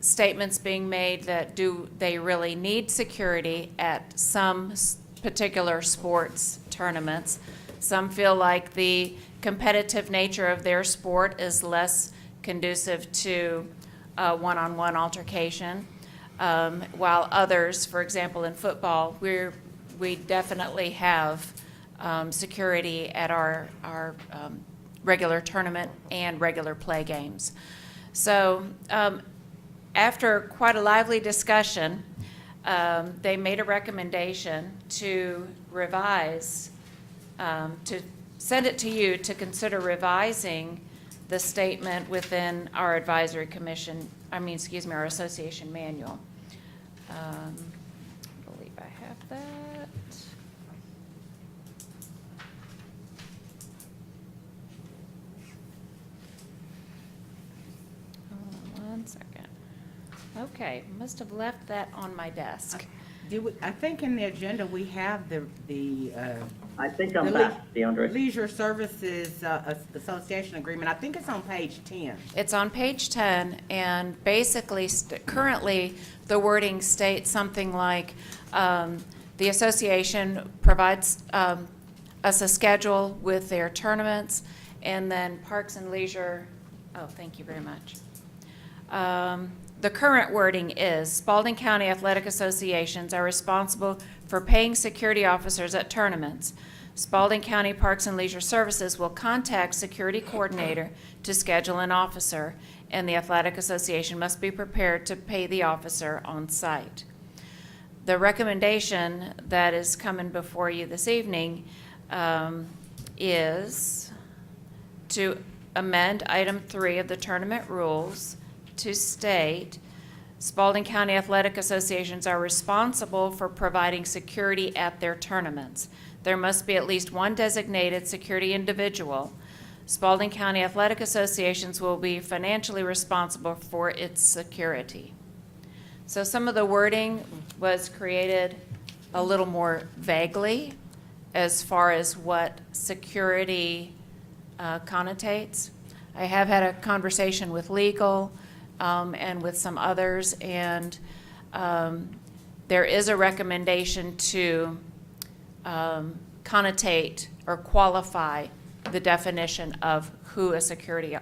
L: statements being made that do they really need security at some particular sports tournaments. Some feel like the competitive nature of their sport is less conducive to one-on-one altercation, while others, for example, in football, we definitely have security at our regular tournament and regular play games. So after quite a lively discussion, they made a recommendation to revise, to send it to you to consider revising the statement within our advisory commission, our association manual. I believe I have that. Hold on one second. Okay, must have left that on my desk.
A: I think in the agenda, we have the
E: I think I'm back, DeAndre.
A: Leisure Services Association Agreement. I think it's on page 10.
L: It's on page 10, and basically, currently, the wording states something like, the association provides us a schedule with their tournaments, and then Parks and Leisure, thank you very much. The current wording is, Spalding County Athletic Associations are responsible for paying security officers at tournaments. Spalding County Parks and Leisure Services will contact security coordinator to schedule an officer, and the athletic association must be prepared to pay the officer on site. The recommendation that is coming before you this evening is to amend item 3 of the tournament rules to state Spalding County Athletic Associations are responsible for providing security at their tournaments. There must be at least one designated security individual. Spalding County Athletic Associations will be financially responsible for its security. So some of the wording was created a little more vaguely as far as what security connotates. I have had a conversation with legal and with some others, and there is a recommendation to connotate or qualify the definition of who a security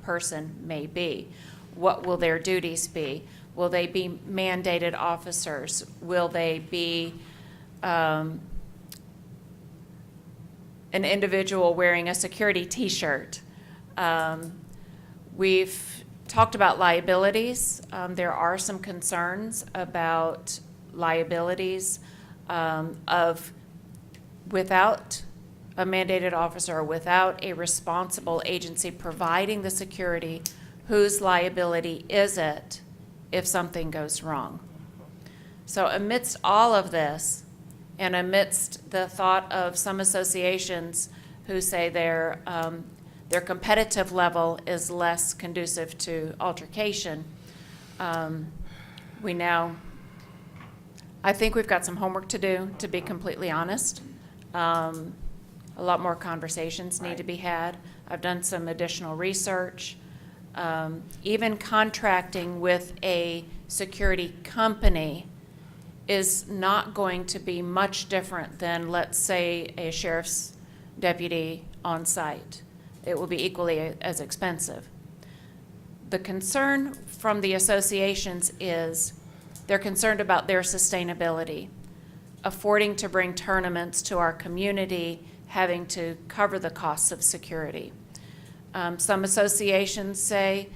L: person may be. What will their duties be? Will they be mandated officers? Will they be an individual wearing a security T-shirt? We've talked about liabilities. There are some concerns about liabilities of without a mandated officer or without a responsible agency providing the security, whose liability is it if something goes wrong? So amidst all of this, and amidst the thought of some associations who say their competitive level is less conducive to altercation, I think we've got some homework to do, to be completely honest. A lot more conversations need to be had. I've done some additional research. Even contracting with a security company is not going to be much different than, let's say, a sheriff's deputy on site. It will be equally as expensive. The concern from the associations is they're concerned about their sustainability, affording to bring tournaments to our community, having to cover the costs of security. Some associations say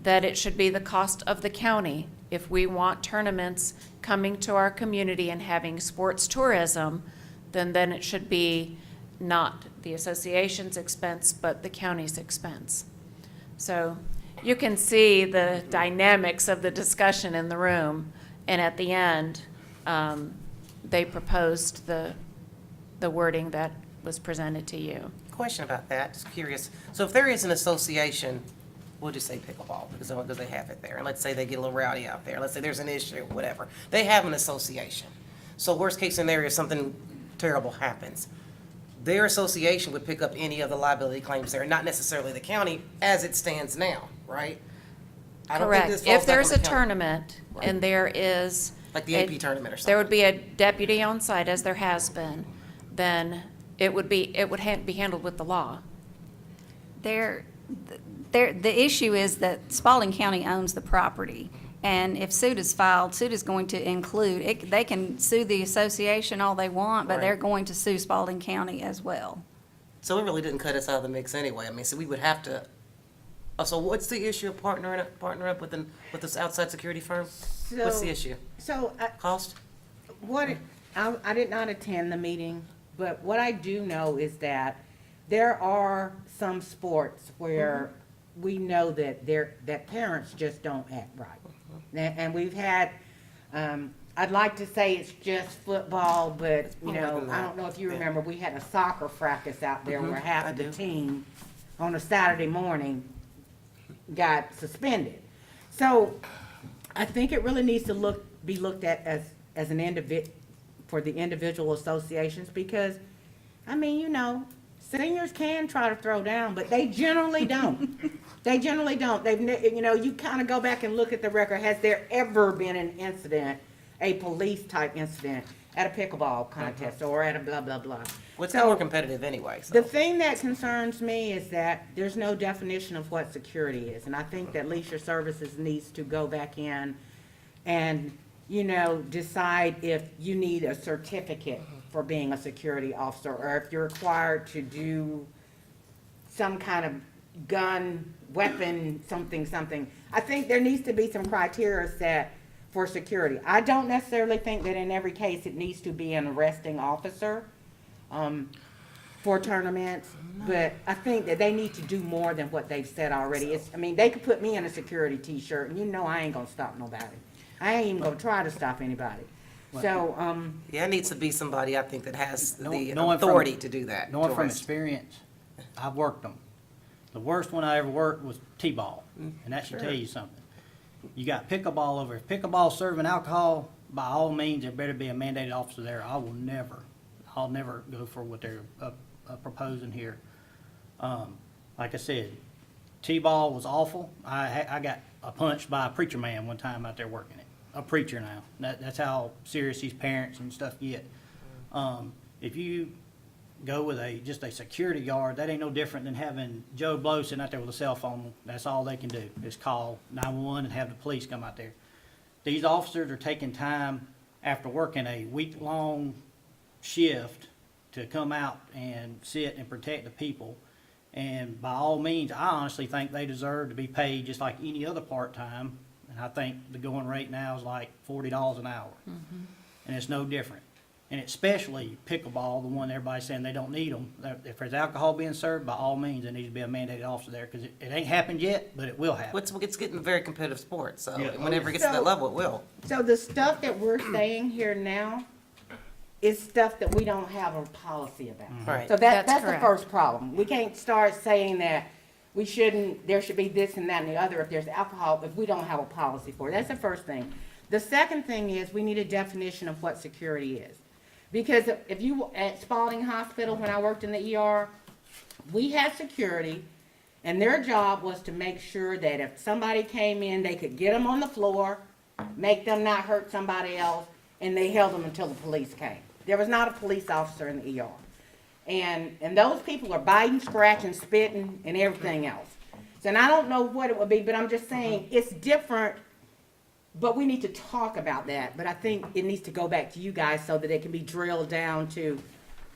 L: that it should be the cost of the county if we want tournaments coming to our community and having sports tourism, then it should be not the association's expense, but the county's expense. So you can see the dynamics of the discussion in the room, and at the end, they proposed the wording that was presented to you.
G: Question about that, just curious. So if there is an association, we'll just say pickleball, because they have it there, and let's say they get a little rowdy out there, let's say there's an issue, whatever. They have an association. So worst case scenario, if something terrible happens, their association would pick up any of the liability claims there, not necessarily the county as it stands now, right? I don't think this
L: Correct.
G: falls
L: If
G: back
L: there's
G: on
L: a
G: the county.
L: tournament and there is.
G: Like the AP tournament or
L: There would
G: something.
L: be a deputy on site, as there has been, then it would be handled with the law.
N: The issue is that Spalding County owns the property, and if suit is filed, suit is going to include, they can sue the association all they want, but they're
G: Right.
N: going to sue Spalding County as well.
G: So it really didn't cut us out of the mix anyway. I mean, so we would have to, so what's the issue of partnering up with this outside security firm? What's the issue?
A: So,
G: Cost?
A: I did not attend the meeting, but what I do know is that there are some sports where we know that that parents just don't act right. And we've had, I'd like to say it's just football, but, you
G: more
A: know,
G: than
A: I
G: that.
A: don't know if you
G: Yeah.
A: remember, we had a soccer fracas out there where half
G: I
A: of the
G: do.
A: team on a Saturday morning got suspended. So I think it really needs to be looked at as an for the individual associations, because, I mean, you know, seniors can try to throw down, but they generally don't. They generally don't. You know, you kind of go back and look at the record. Has there ever been an incident, a police type incident at a pickleball contest or at a blah, blah, blah?
G: What's
A: So,
G: more competitive anyway, so.
A: the thing that concerns me is that there's no definition of what security is, and I think that Leisure Services needs to go back in and, you know, decide if you need a certificate for being a security officer, or if you're required to do some kind of gun, weapon, something. I think there needs to be some criteria set for security. I don't necessarily think that in every case it needs to be an arresting officer for tournaments, but I think that they need to do more than what they've said already. I mean, they could put me in a security T-shirt, and you know I ain't gonna stop nobody. I ain't even gonna try to stop anybody. So,
G: Yeah, it needs to be somebody, I think, that has the
M: Knowing from-
G: authority to do that.
M: Knowing
G: to
M: from
G: arrest.
M: experience, I've worked them. The worst one I ever worked was T-ball, and that should tell
G: Sure.
M: you something. You got pickleball over. If pickleball serving alcohol, by all means, there better be a mandated officer there. I'll never go for what they're proposing here. Like I said, T-ball was awful. I got punched by a preacher man one time out there working it. A preacher now. That's how serious these parents and stuff get. If you go with just a security guard, that ain't no different than having Joe Blow sitting out there with a cell phone. That's all they can do, is call 911 and have the police come out there. These officers are taking time after working a week-long shift to come out and sit and protect the people. And by all means, I honestly think they deserve to be paid just like any other part-time. And I think the going rate now is like $40 an hour. And it's no different. And especially pickleball, the one everybody's saying they don't need them. If there's alcohol being served, by all means, there needs to be a mandated officer there, because it ain't happened yet, but it will happen.
G: It's getting a very competitive sport, so
M: Yeah.
G: whenever it gets to that
A: So-
G: level, it will.
A: so the stuff that we're saying here now is stuff that we don't have a policy about.
G: Right.
A: So
L: That's
A: that's the
L: correct.
A: first problem. We can't start saying that there should be this and that and the other if there's alcohol, if we don't have a policy for it. That's the first thing. The second thing is we need a definition of what security is. Because if you, at Spalding Hospital, when I worked in the ER, we had security, and their job was to make sure that if somebody came in, they could get them on the floor, make them not hurt somebody else, and they held them until the police came. There was not a police officer in the ER. And those people are biting, scratching, spitting, and everything else. So, and I don't know what it would be, but I'm just saying, it's different, but we need to talk about that. But I think it needs to go back to you guys so that it can be drilled down to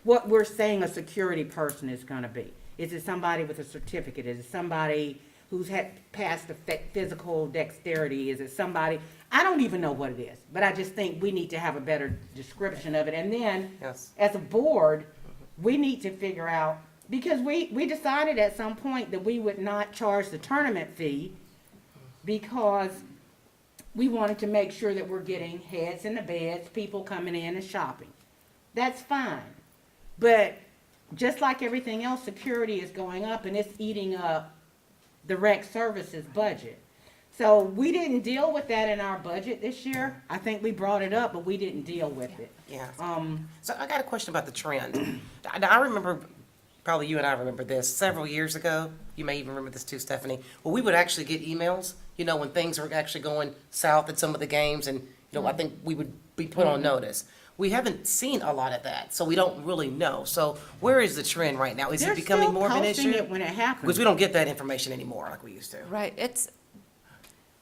A: what we're saying a security person is gonna be. Is it somebody with a certificate? Is it somebody who's had passed the physical dexterity? Is it somebody? I don't even know what it is, but I just think we need to have a better description of it. And then,
G: Yes.
A: as a board, we need to figure out, because we decided at some point that we would not charge the tournament fee because we wanted to make sure that we're getting heads in the beds, people coming in and shopping. That's fine. But just like everything else, security is going up and it's eating up the rec services budget. So we didn't deal with that in our budget this year. I think we brought it up, but we didn't deal with it.
G: Yeah. So I got a question about the trend. I remember, probably you and I remember this, several years ago, you may even remember this too, Stephanie, well, we would actually get emails, you know, when things were actually going south at some of the games, and, you know, I think we would be put on notice. We haven't seen a lot of that, so we don't really know. So where is the trend right now? Is it becoming more of an issue?
A: They're still posting it when it happens.
G: Because we don't get that information anymore like we used to.
L: Right,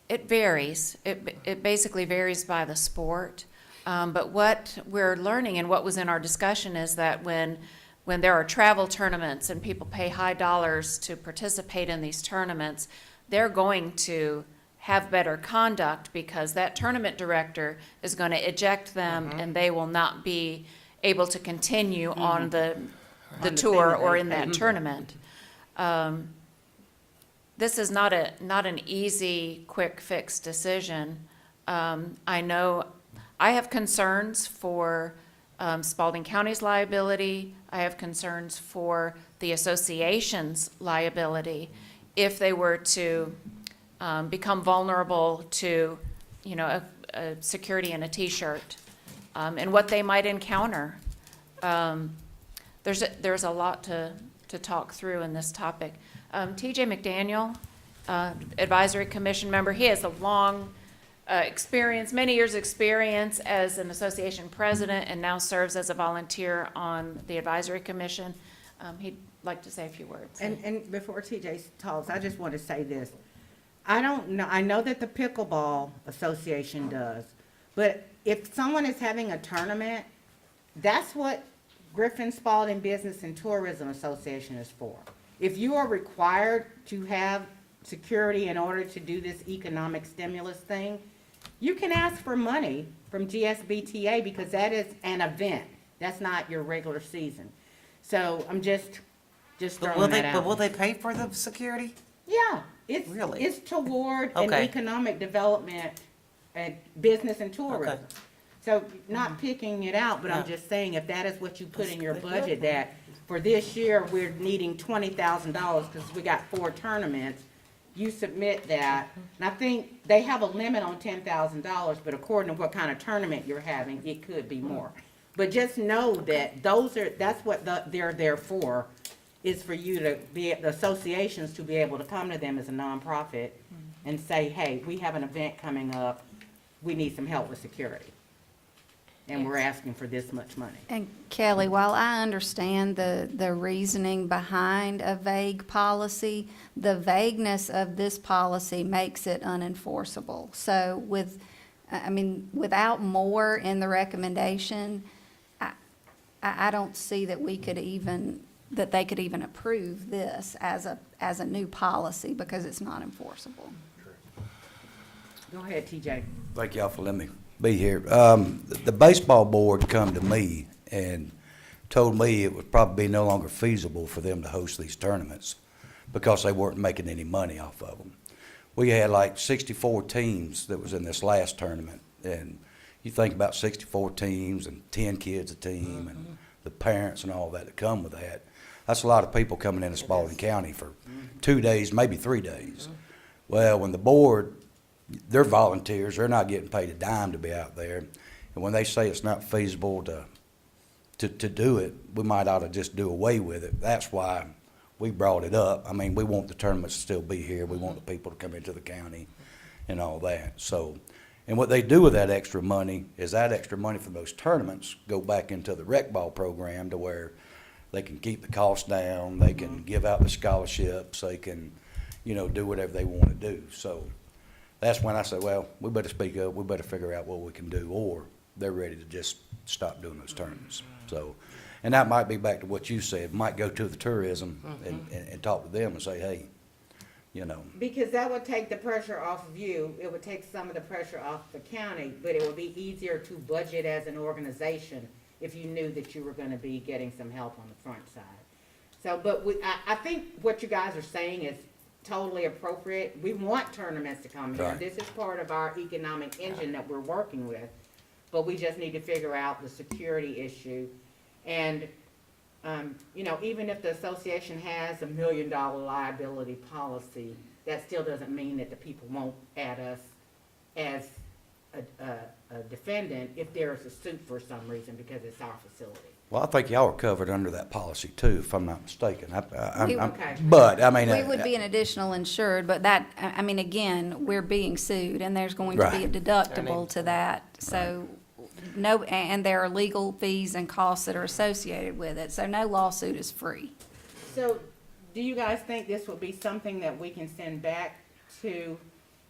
L: it varies. It basically varies by the sport. But what we're learning and what was in our discussion is that when there are travel tournaments and people pay high dollars to participate in these tournaments, they're going to have better conduct because that tournament director is going to eject them and they will not be able to continue on the tour or in that tournament. This is not an easy, quick fix decision. I know I have concerns for Spalding County's liability. I have concerns for the association's liability if they were to become vulnerable to, you know, a security in a T-shirt and what they might encounter. There's a lot to talk through in this topic. TJ McDaniel, Advisory Commission member, he has a long experience, many years' experience as an association president and now serves as a volunteer on the Advisory Commission. He'd like to say a few words.
A: And before TJ talks, I just want to say this. I don't know, I know that the Pickleball Association does, but if someone is having a tournament, that's what Griffin Spalding Business and Tourism Association is for. If you are required to have security in order to do this economic stimulus thing, you can ask for money from GSBTA because that is an event. That's not your regular season. So I'm just throwing that out.
G: But will they pay for the security?
A: Yeah,
G: Really?
A: it's toward an
G: Okay.
A: economic development and business and tourism.
G: Okay.
A: So not picking it out, but I'm
G: Yeah.
A: just saying if that is what you put in your budget, that for this year, we're needing $20,000 because we got 4 tournaments, you submit that. And I think they have a limit on $10,000, but according to what kind of tournament you're having, it could be more. But just know that that's what they're there for, is for you to be, the associations to be able to come to them as a nonprofit and say, hey, we have an event coming up, we need some help with security. And we're asking for this much money.
N: And Kelly, while I understand the reasoning behind a vague policy, the vagueness of this policy makes it unenforceable. So without more in the recommendation, I don't see that they could even approve this as a new policy because it's not enforceable.
A: Go ahead, TJ.
O: Thank y'all for letting me be here. The baseball board come to me and told me it would probably be no longer feasible for them to host these tournaments because they weren't making any money off of them. We had like 64 teams that was in this last tournament, and you think about 64 teams and 10 kids a team and the parents and all that come with that. That's a lot of people coming into Spalding County for 2 days, maybe 3 days. Well, when the board, they're volunteers, they're not getting paid a dime to be out there. And when they say it's not feasible to do it, we might ought to just do away with it. That's why we brought it up. I mean, we want the tournaments to still be here. We want the people to come into the county and all that. So, and what they do with that extra money is that extra money from those tournaments go back into the rec ball program to where they can keep the costs down, they can give out the scholarships, they can, do whatever they want to do. So that's when I said, well, we better speak up, we better figure out what we can do, or they're ready to just stop doing those tournaments. So, and that might be back to what you said, might go to the tourism and talk to them and say, hey, you know.
A: Because that would take the pressure off of you, it would take some of the pressure off the county, but it would be easier to budget as an organization if you knew that you were gonna be getting some help on the front side. So, but I think what you guys are saying is totally appropriate. We want tournaments to come here.
O: Right.
A: This is part of our economic engine that we're working with, but we just need to figure out the security issue. And, you know, even if the association has $1 million liability policy, that still doesn't mean that the people won't add us as a defendant if there's a suit for some reason, because it's our facility.
O: Well, I think y'all are covered under that policy too, if I'm not mistaken.
A: Okay.
O: But, I mean.
N: We would be an additional insured, but that, I mean, again, we're being sued, and there's going to be a
O: Right.
N: deductible to that. So, no, and there are legal fees and costs that are associated with it, so no lawsuit is free.
A: So, do you guys think this would be something that we can send back to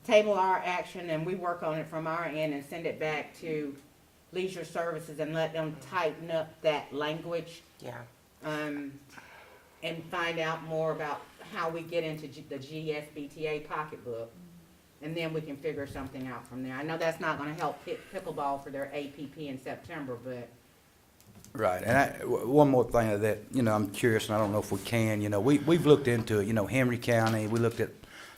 A: table our action and we work on it from our end and send it back to Leisure Services and let them tighten up that language?
G: Yeah.
A: And find out more about how we get into the GSBTA pocketbook. And then we can figure something out from there. I know that's not gonna help pickleball for their APP in September, but
O: Right, and one more thing that, you know, I'm curious, and I don't know if we can, you know, we've looked into it, you know, Henry County, we looked at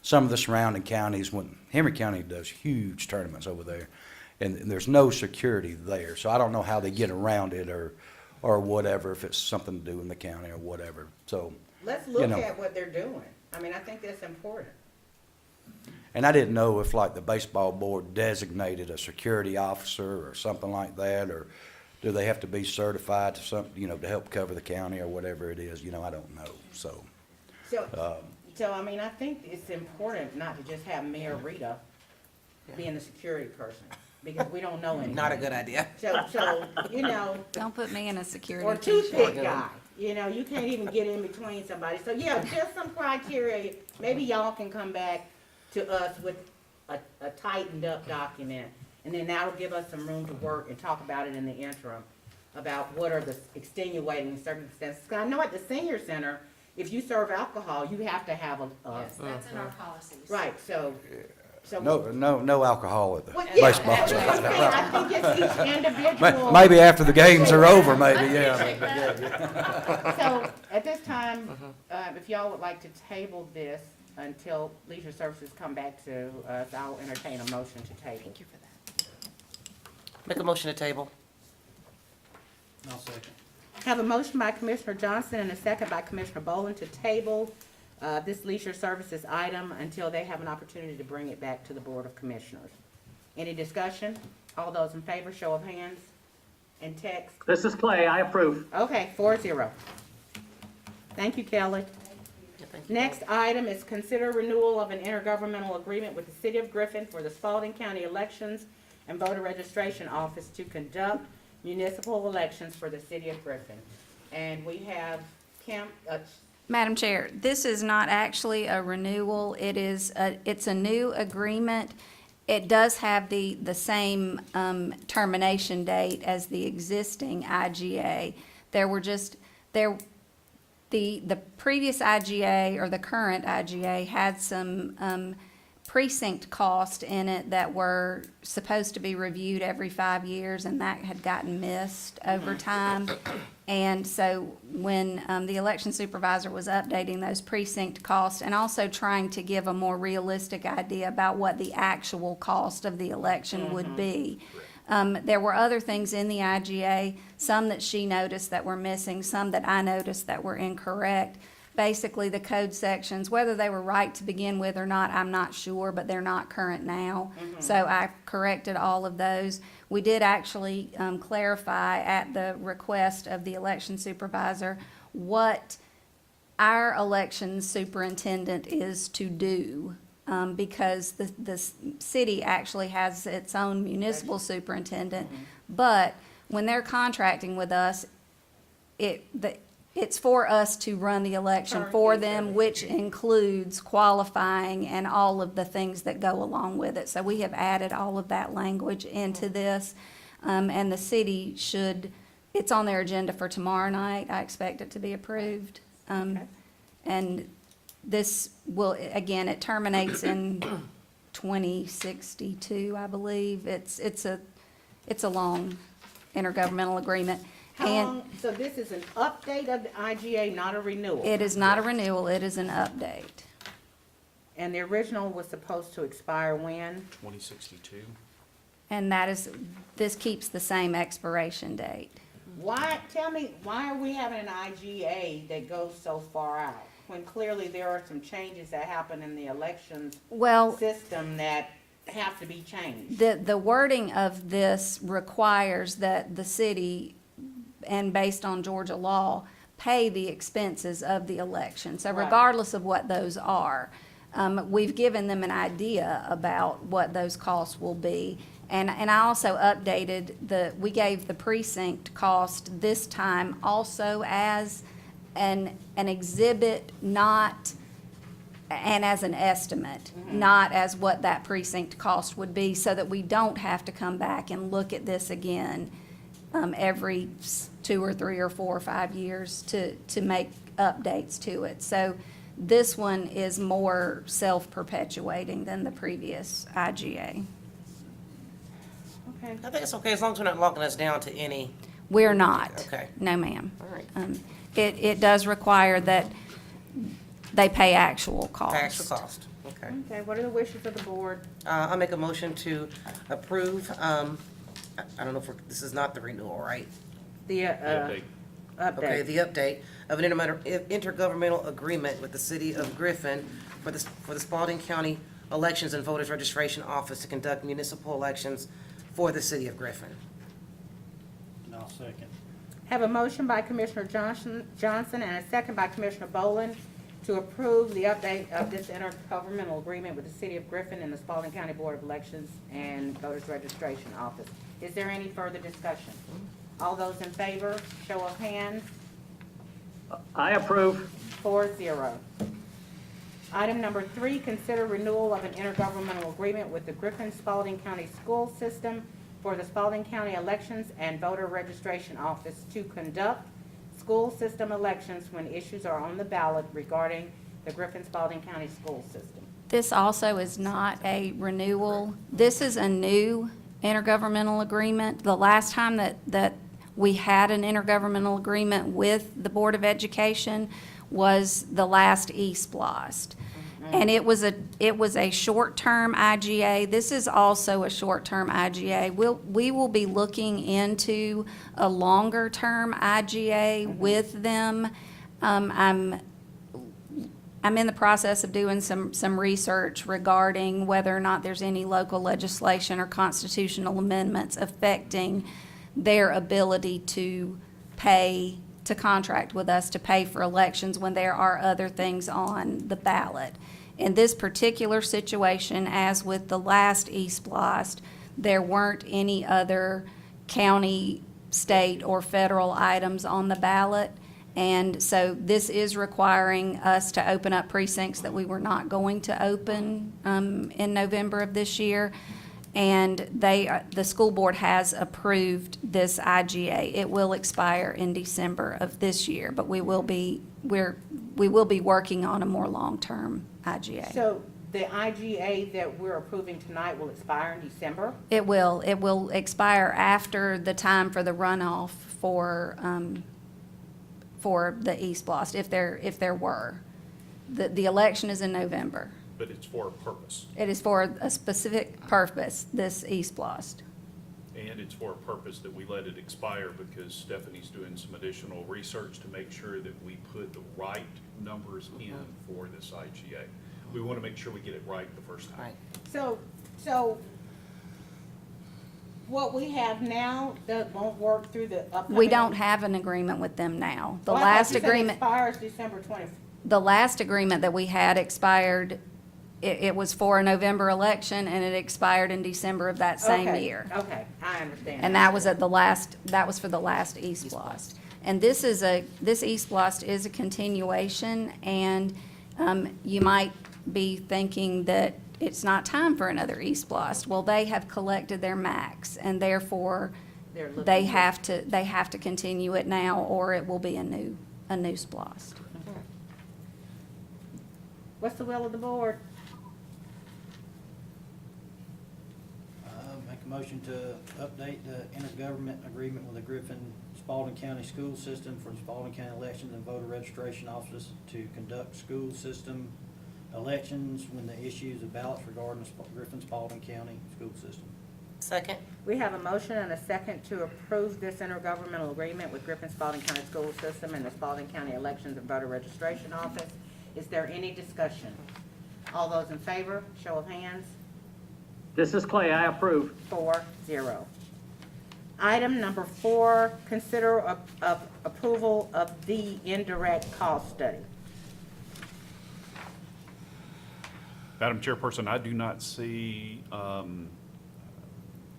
O: some of the surrounding counties, when Henry County does huge tournaments over there, and there's no security there, so I don't know how they get around it or whatever, if it's something to do in the county or whatever, so.
A: let's
O: You
A: look
O: know.
A: at what they're doing. I mean, I think that's important.
O: And I didn't know if like the baseball board designated a security officer or something like that, or do they have to be certified to some, you know, to help cover the county or whatever it is, you know, I don't know, so.
A: So, I mean, I think it's important not to just have Mayor Rita being the security person, because we don't know anything.
G: Not a good idea.
A: So, you know,
N: Don't put me in a security
A: or
N: t-shirt.
A: toothpick guy, you know, you can't even get in between somebody. So, yeah, just some criteria. Maybe y'all can come back to us with a tightened up document, and then that'll give us some room to work and talk about it in the interim, about what are the extenuating circumstances. 'Cause I know at the senior center, if you serve alcohol, you have to have a.
L: Yes, that's in our policies.
A: Right, so.
O: No alcohol at the
A: Well, yeah,
O: baseball.
A: that's what I'm saying. I think it's each individual.
O: Maybe after the games are over, maybe, yeah.
A: So, at this time, if y'all would like to table this until Leisure Services come back to us, I'll entertain a motion to table.
G: Thank you for that. Make a motion to table.
M: I'll second.
A: Have a motion by Commissioner Johnson and a second by Commissioner Boland to table this Leisure Services item until they have an opportunity to bring it back to the Board of Commissioners. Any discussion? All those in favor, show of hands and text.
E: This is Clay, I approve.
A: Okay, 4-0. Thank you, Kelly.
G: Yeah, thank you.
A: Next item is consider renewal of an intergovernmental agreement with the City of Griffin for the Spalding County Elections and Voter Registration Office to conduct municipal elections for the City of Griffin. And we have
N: Madam Chair, this is not actually a renewal. It's a new agreement. It does have the same termination date as the existing IGA. The previous IGA, or the current IGA, had some precinct cost in it that were supposed to be reviewed every 5 years, and that had gotten missed over time. And so when the election supervisor was updating those precinct costs and also trying to give a more realistic idea about what the actual cost of the election would be, there were other things in the IGA, some that she noticed that were missing, some that I noticed that were incorrect. Basically, the code sections, whether they were right to begin with or not, I'm not sure, but they're not current now. So I corrected all of those. We did actually clarify at the request of the election supervisor what our election superintendent is to do, because the city actually has its own municipal superintendent. But when they're contracting with us, it's for us to run the election for them, which includes qualifying and all of the things that go along with it. So we have added all of that language into this, and the city it's on their agenda for tomorrow night. I expect it to be approved. And this will, again, it terminates in 2062, I believe. It's a long intergovernmental agreement.
A: How
N: And
A: long, so this is an update of the IGA, not a renewal?
N: it is not a renewal, it is an update.
A: And the original was supposed to expire when?
C: 2062.
N: And that is, this keeps the same expiration date.
A: Why, tell me, why are we having an IGA that goes so far out? When clearly there are some changes that happen in the elections
N: Well,
A: system that have to be changed.
N: the wording of this requires that the city, and based on Georgia law, pay the expenses of the election. So
A: Right.
N: regardless of what those are, we've given them an idea about what those costs will be. And I also updated we gave the precinct cost this time also as an exhibit, not, and as an estimate, not as what that precinct cost would be, so that we don't have to come back and look at this again every 2 or 3 or 4 or 5 years to make updates to it. So this one is more self-perpetuating than the previous IGA.
A: Okay.
G: I think it's okay as long as we're not locking us down to any.
N: We're not.
G: Okay.
N: No, ma'am.
G: All right.
N: It does require that they pay actual cost.
G: Actual cost. Okay.
A: Okay, what are the wishes of the board?
G: I'll make a motion to approve, I don't know if this is not the renewal, right?
A: The,
C: Update.
G: Okay,
A: update.
G: the update of an intergovernmental agreement with the city of Griffin for the Spalding County Elections and Voters Registration Office to conduct municipal elections for the city of Griffin.
M: And I'll second.
A: Have a motion by Commissioner Johnson and a second by Commissioner Boland to approve the update of this intergovernmental agreement with the city of Griffin and the Spalding County Board of Elections and Voters Registration Office. Is there any further discussion? All those in favor, show of hands,
E: I approve.
A: 4-0. Item number 3, consider renewal of an intergovernmental agreement with the Griffin Spalding County School System for the Spalding County Elections and Voter Registration Office to conduct school system elections when issues are on the ballot regarding the Griffin Spalding County School System.
N: This also is not a renewal. This is a new intergovernmental agreement. The last time that we had an intergovernmental agreement with the Board of Education was the last eSplost. And it was a short-term IGA. This is also a short-term IGA. We will be looking into a longer-term IGA with them. I'm in the process of doing some research regarding whether or not there's any local legislation or constitutional amendments affecting their ability to contract with us to pay for elections when there are other things on the ballot. In this particular situation, as with the last eSplost, there weren't any other county, state, or federal items on the ballot. And so this is requiring us to open up precincts that we were not going to open in November of this year. And the school board has approved this IGA. It will expire in December of this year, but we will be working on a more long-term IGA.
A: So the IGA that we're approving tonight will expire in December?
N: It will expire after the time for the runoff for the eSplost, if there were. The election is in November.
C: But it's for a purpose.
N: It is for a specific purpose, this eSplost.
C: And it's for a purpose that we let it expire because Stephanie's doing some additional research to make sure that we put the right numbers in for this IGA. We want to make sure we get it right the first time.
G: Right.
A: So what we have now that won't work through the upcoming?
N: We don't have an agreement with them now. The
A: Well, I thought
N: last
A: you said it
N: agreement,
A: expires December 20th.
N: the last agreement that we had expired, it was for a November election, and it expired in December of that same
A: Okay,
N: year.
A: Okay, I understand.
N: And that was for the last eSplost. And this eSplost is a continuation, and you might be thinking that it's not time for another eSplost. Well, they have collected their max, and therefore,
A: They're looking
N: they
A: at-
N: have to continue it now, or it will be a new Splost.
A: What's the will of the board?
M: Make a motion to update the intergovernment agreement with the Griffin Spalding County School System for the Spalding County Elections and Voter Registration Offices to conduct school system elections when the issues of ballots regarding the Griffin Spalding County School System.
G: Second.
A: We have a motion and a second to approve this intergovernmental agreement with Griffin Spalding County School System and the Spalding County Elections and Voter Registration Office. Is there any discussion? All those in favor, show of hands.
E: This is Clay, I approve.
A: 4-0. Item number 4, consider approval of the indirect cost study.
C: Madam Chairperson, I do not see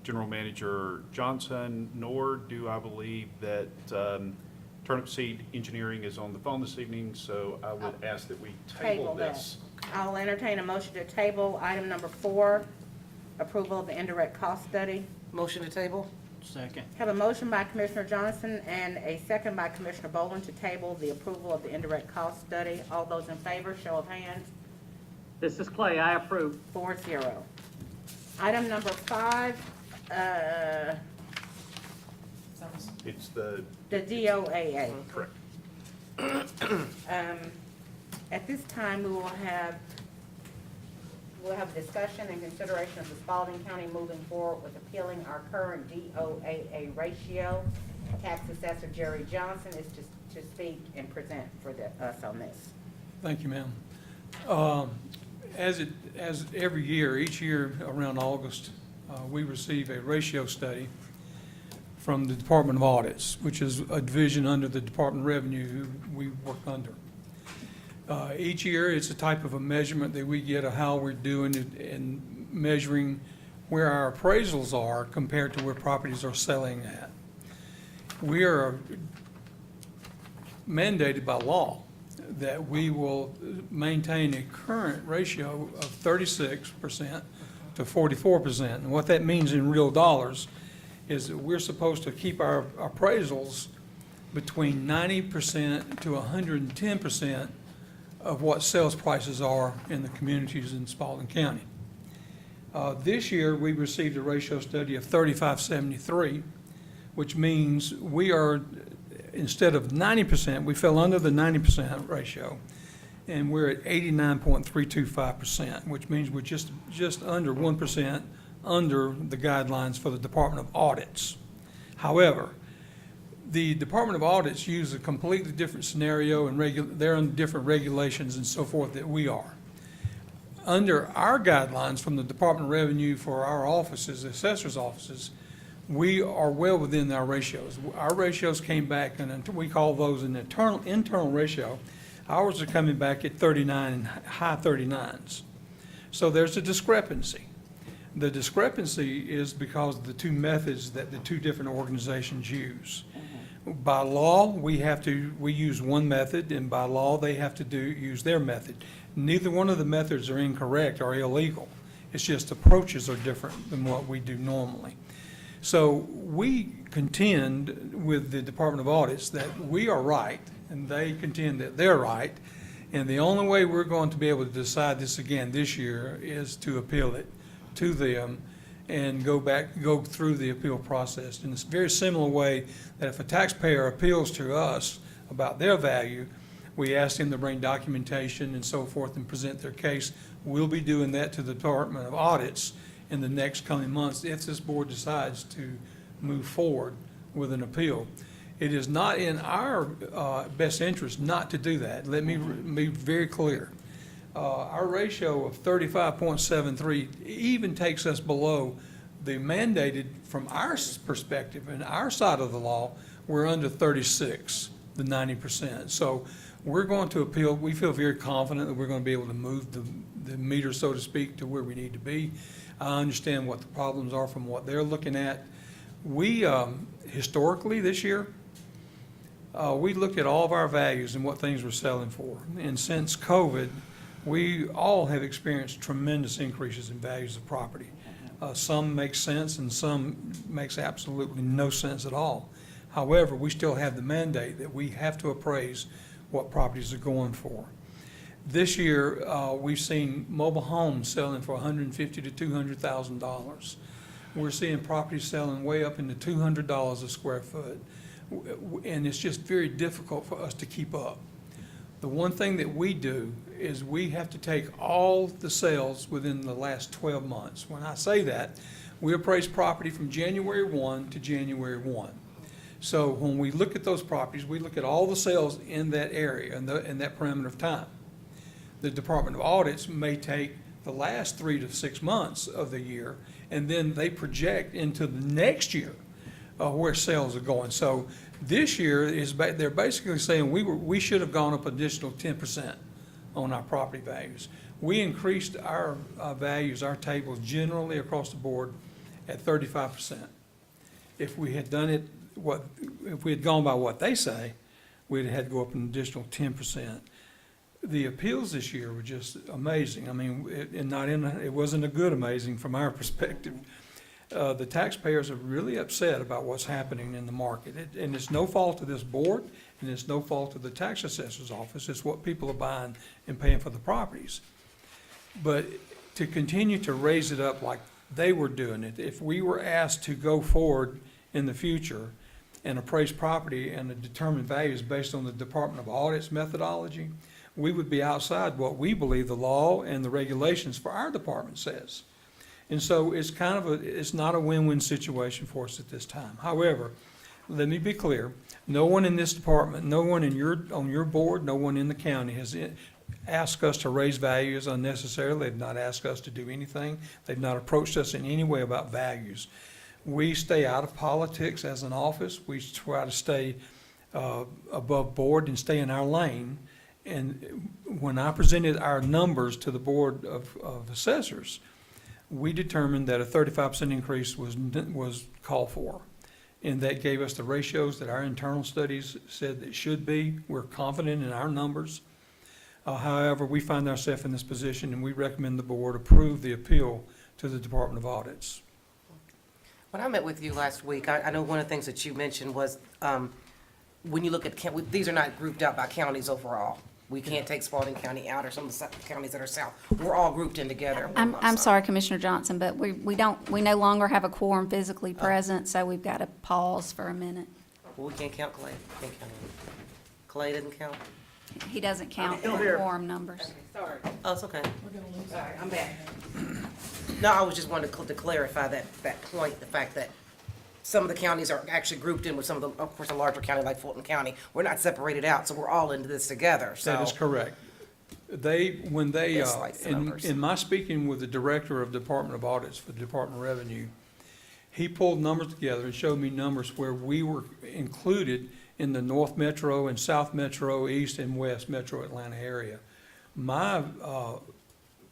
C: General Manager Johnson, nor do I believe that Turnip Seed Engineering is on the phone this evening, so I would ask that we table this.
A: I'll entertain a motion to table item number 4, approval of the indirect cost study.
G: Motion to table?
M: Second.
A: Have a motion by Commissioner Johnson and a second by Commissioner Boland to table the approval of the indirect cost study. All those in favor, show of hands.
E: This is Clay, I approve.
A: 4-0. Item number 5,
C: It's the,
A: DOAA.
C: correct.
A: At this time, we'll have discussion and consideration of the Spalding County moving forward with appealing our current DOAA ratio. Tax Assessor Jerry Johnson is to speak and present for us on this.
J: Thank you, ma'am. As every year, each year around August, we receive a ratio study from the Department of Audits, which is a division under the Department of Revenue who we work under. Each year, it's a type of a measurement that we get of how we're doing in measuring where our appraisals are compared to where properties are selling at. We are mandated by law that we will maintain a current ratio of 36% to 44%. And what that means in real dollars is that we're supposed to keep our appraisals between 90% to 110% of what sales prices are in the communities in Spalding County. This year, we received a ratio study of 3573, which means we are, instead of 90%, we fell under the 90% ratio, and we're at 89.325%, which means we're just under 1% under the guidelines for the Department of Audits. However, the Department of Audits use a completely different scenario, and they're under different regulations and so forth that we are. Under our guidelines from the Department of Revenue for our offices, assessors' offices, we are well within our ratios. Our ratios came back, and we call those an internal ratio. Ours are coming back at 39 and high 39s. So there's a discrepancy. The discrepancy is because of the two methods that the two different organizations use. By law, we use one method, and by law, they have to use their method. Neither one of the methods are incorrect or illegal. It's just approaches are different than what we do normally. So we contend with the Department of Audits that we are right, and they contend that they're right. And the only way we're going to be able to decide this again this year is to appeal it to them and go through the appeal process. In a very similar way that if a taxpayer appeals to us about their value, we ask them to bring documentation and so forth and present their case. We'll be doing that to the Department of Audits in the next coming months if this board decides to move forward with an appeal. It is not in our best interest not to do that. Let me be very clear. Our ratio of 35.73 even takes us below the mandated, from our perspective and our side of the law, we're under 36, the 90%. So we're going to appeal. We feel very confident that we're going to be able to move the meter, so to speak, to where we need to be. I understand what the problems are from what they're looking at. We, historically this year, we looked at all of our values and what things were selling for. And since COVID, we all have experienced tremendous increases in values of property. Some make sense and some makes absolutely no sense at all. However, we still have the mandate that we have to appraise what properties are going for.
P: This year, we've seen mobile homes selling for $150,000 to $200,000. We're seeing properties selling way up into $200 a square foot. And it's just very difficult for us to keep up. The one thing that we do is we have to take all the sales within the last 12 months. When I say that, we appraise property from January 1 to January 1. So when we look at those properties, we look at all the sales in that area and in that parameter of time. The Department of Audits may take the last 3 to 6 months of the year, and then they project into the next year where sales are going. So this year they're basically saying we should have gone up additional 10% on our property values. We increased our values, our tables generally across the board at 35%. If we had done it, if we had gone by what they say, we'd have had to go up an additional 10%. The appeals this year were just amazing. I mean, it wasn't a good amazing from our perspective. The taxpayers are really upset about what's happening in the market. And it's no fault of this board, and it's no fault of the tax assessor's office. It's what people are buying and paying for the properties. But to continue to raise it up like they were doing it, if we were asked to go forward in the future and appraise property and determine values based on the Department of Audit's methodology, we would be outside what we believe the law and the regulations for our department says. And so it's it's not a win-win situation for us at this time. However, let me be clear, no one in this department, no one on your board, no one in the county has asked us to raise values unnecessarily. They've not asked us to do anything. They've not approached us in any way about values. We stay out of politics as an office. We try to stay above board and stay in our lane. And when I presented our numbers to the Board of Assessors, we determined that a 35% increase was called for. And that gave us the ratios that our internal studies said it should be. We're confident in our numbers. However, we find ourselves in this position, and we recommend the board approve the appeal to the Department of Audits.
G: When I met with you last week, I know one of the things that you mentioned was when you look at, these are not grouped out by counties overall. We can't take Spalding County out or some of the counties that are south. We're all grouped in together.
N: I'm sorry, Commissioner Johnson, but we no longer have a quorum physically present, so we've got to pause for a minute.
G: Well, we can't count Clay. Can't count him. Clay doesn't count?
N: He doesn't count the quorum numbers.
A: Sorry.
G: Oh, it's okay.
A: All right, I'm back.
G: No, I was just wanting to clarify that point, the fact that some of the counties are actually grouped in with some of the, of course, a larger county like Fulton County. We're not separated out, so we're all into this together, so.
P: That is correct. When they,
G: It's like the numbers.
P: in my speaking with the Director of Department of Audits for the Department of Revenue, he pulled numbers together and showed me numbers where we were included in the North Metro and South Metro, East and West Metro Atlanta area.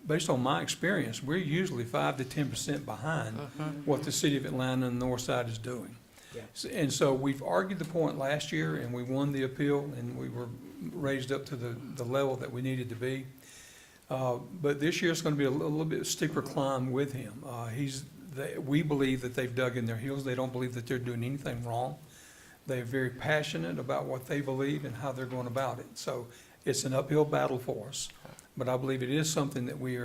P: Based on my experience, we're usually 5 to 10% behind what the city of Atlanta and the North Side is doing. And so we've argued the point last year, and we won the appeal, and we were raised up to the level that we needed to be. But this year it's going to be a little bit steeper climb with him. We believe that they've dug in their heels. They don't believe that they're doing anything wrong. They're very passionate about what they believe and how they're going about it. So it's an uphill battle for us. But I believe it is something that we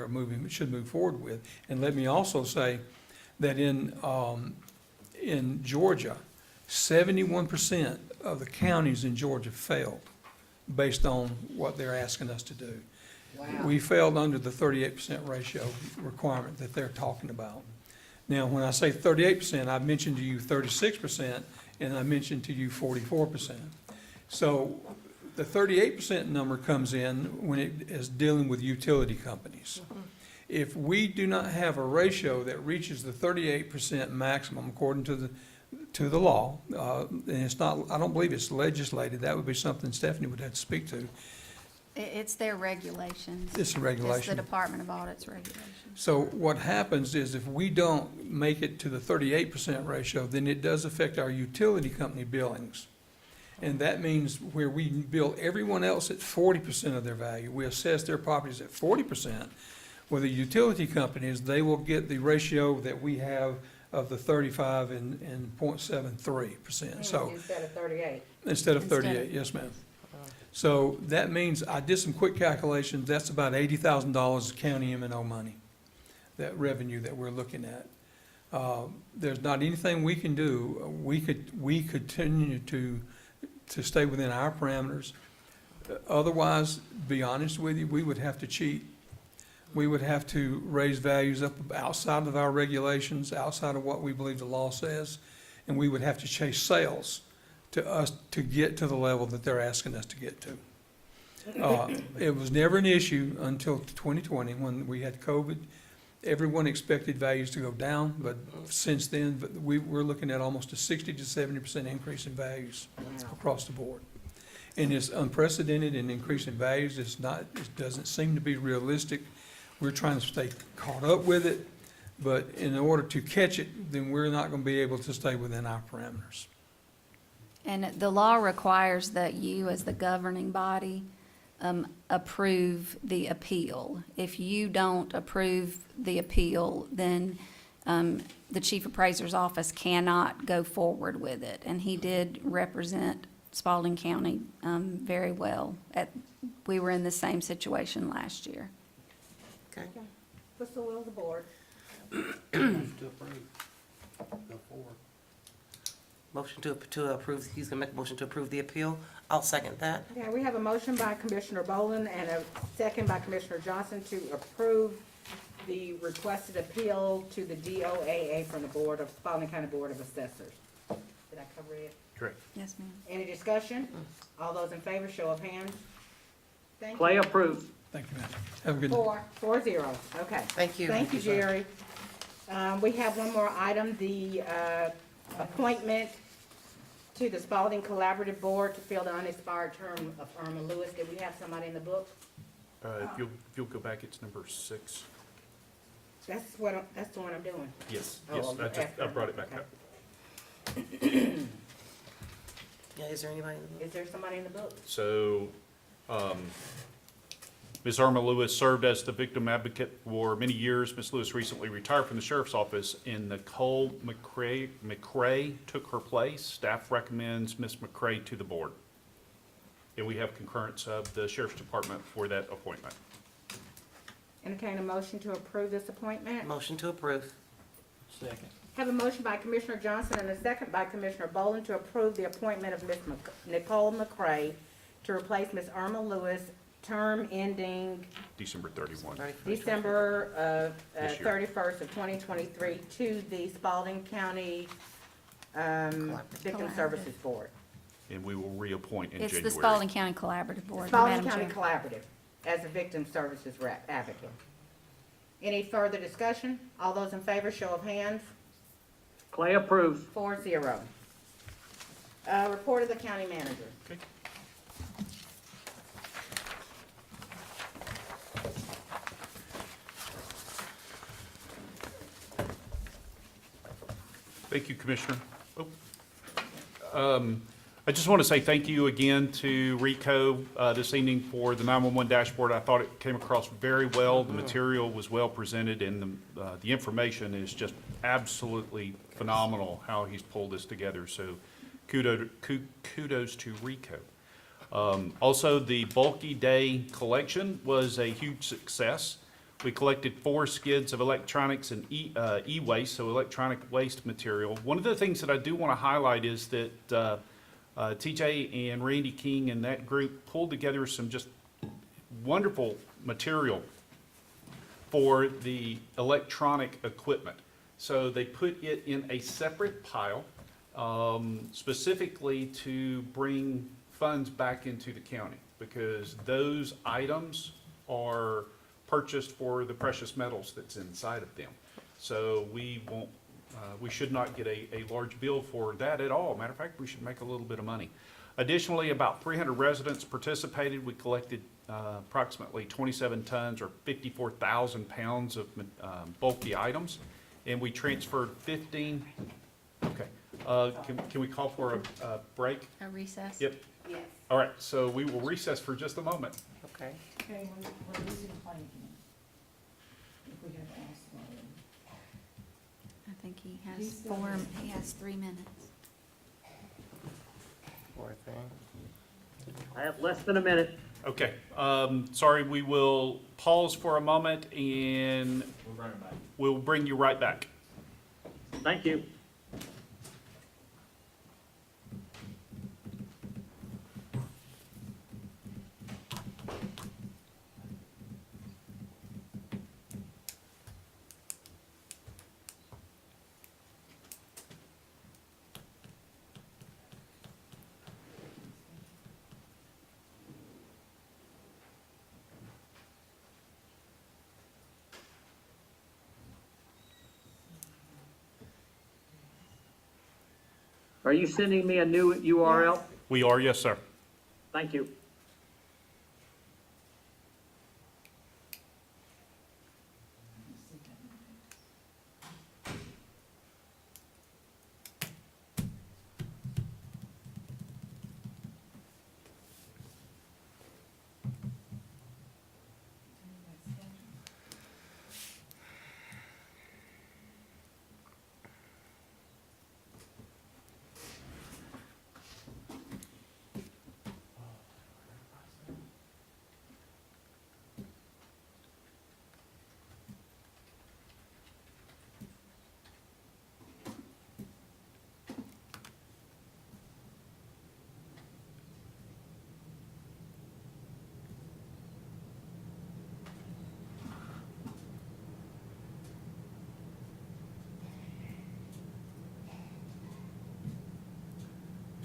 P: should move forward with. And let me also say that in Georgia, 71% of the counties in Georgia failed based on what they're asking us to do.
A: Wow.
P: We failed under the 38% ratio requirement that they're talking about. Now, when I say 38%, I mentioned to you 36%, and I mentioned to you 44%. So the 38% number comes in when it is dealing with utility companies. If we do not have a ratio that reaches the 38% maximum according to the law, and it's not, I don't believe it's legislated, that would be something Stephanie would have to speak to.
N: It's their regulations.
P: It's a regulation.
N: It's the Department of Audit's regulations.
P: So what happens is if we don't make it to the 38% ratio, then it does affect our utility company billings. And that means where we bill everyone else at 40% of their value, we assess their properties at 40%. With the utility companies, they will get the ratio that we have of the 35 and 0.73%. So
A: Instead of 38.
P: instead of 38, yes, ma'am. So that means, I did some quick calculations, that's about $80,000 of county M&O money, that revenue that we're looking at. There's not anything we can do. We continue to stay within our parameters. Otherwise, to be honest with you, we would have to cheat. We would have to raise values up outside of our regulations, outside of what we believe the law says, and we would have to chase sales to get to the level that they're asking us to get to. It was never an issue until 2020, when we had COVID. Everyone expected values to go down, but since then, we're looking at almost a 60 to 70% increase in values across the board. And it's unprecedented in increase in values. It doesn't seem to be realistic. We're trying to stay caught up with it, but in order to catch it, then we're not going to be able to stay within our parameters.
N: And the law requires that you, as the governing body, approve the appeal. If you don't approve the appeal, then the chief appraiser's office cannot go forward with it. And he did represent Spalding County very well. We were in the same situation last year.
G: Okay.
A: What's the will of the board?
G: Motion to approve, he's gonna make a motion to approve the appeal. I'll second that.
A: Okay, we have a motion by Commissioner Boland and a second by Commissioner Johnson to approve the requested appeal to the DOAA from the Spalding County Board of Assessors. Did I cover it?
C: Correct.
N: Yes, ma'am.
A: Any discussion? All those in favor, show of hands. Thank you.
E: Clay approved.
P: Thank you, ma'am. Have a good day.
A: 4-0, okay.
G: Thank you.
A: Thank you, Jerry. We have one more item, the appointment to the Spalding Collaborative Board to fill the unexpired term of Irma Lewis. Did we have somebody in the book?
C: If you'll go back, it's number 6.
A: That's the one I'm doing.
C: Yes,
A: Oh,
C: yes, I brought it back up.
G: Yeah, is there anybody in the
A: Is there somebody in the book?
C: So, Ms. Irma Lewis served as the victim advocate for many years. Ms. Lewis recently retired from the sheriff's office, and Nicole McCray took her place. Staff recommends Ms. McCray to the board. And we have concurrence of the sheriff's department for that appointment.
A: Entertain a motion to approve this appointment.
G: Motion to approve.
M: Second.
A: Have a motion by Commissioner Johnson and a second by Commissioner Boland to approve the appointment of Ms. Nicole McCray to replace Ms. Irma Lewis, term ending
C: December 31.
A: December
C: This year.
A: 31st of 2023 to the Spalding County Victim Services Board.
C: And we will reappoint in
N: It's
C: January.
N: the Spalding County Collaborative Board,
A: Spalding
N: Madam
A: County
N: Chair.
A: Collaborative as a Victim Services Advocate. Any further discussion? All those in favor, show of hands.
E: Clay approved.
A: 4-0. Report of the county manager.
C: Okay. Thank you, Commissioner. I just want to say thank you again to Rico this evening for the 911 dashboard. I thought it came across very well. The material was well presented, and the information is just absolutely phenomenal how he's pulled this together. So kudos to Rico. Also, the bulky day collection was a huge success. We collected 4 skids of electronics and e-waste, so electronic waste material. One of the things that I do want to highlight is that TJ and Randy King and that group pulled together some just wonderful material for the electronic equipment. So they put it in a separate pile, specifically to bring funds back into the county, because those items are purchased for the precious metals that's inside of them. So we won't, we should not get a large bill for that at all. Matter of fact, we should make a little bit of money. Additionally, about 300 residents participated. We collected approximately 27 tons or 54,000 pounds of bulky items, and we transferred 15. Okay, can we call for a break?
N: A recess?
C: Yep.
A: Yes.
C: All right, so we will recess for just a moment.
G: Okay.
H: Okay, we're losing Plank again. If we have to ask somebody.
N: I think he
H: He's
N: has 3 minutes.
G: Poor thing.
E: I have less than a minute.
C: Okay, sorry, we will pause for a moment and we'll bring you right back.
E: Thank you. Are you sending me a new URL?
C: We are, yes, sir.
E: Thank you.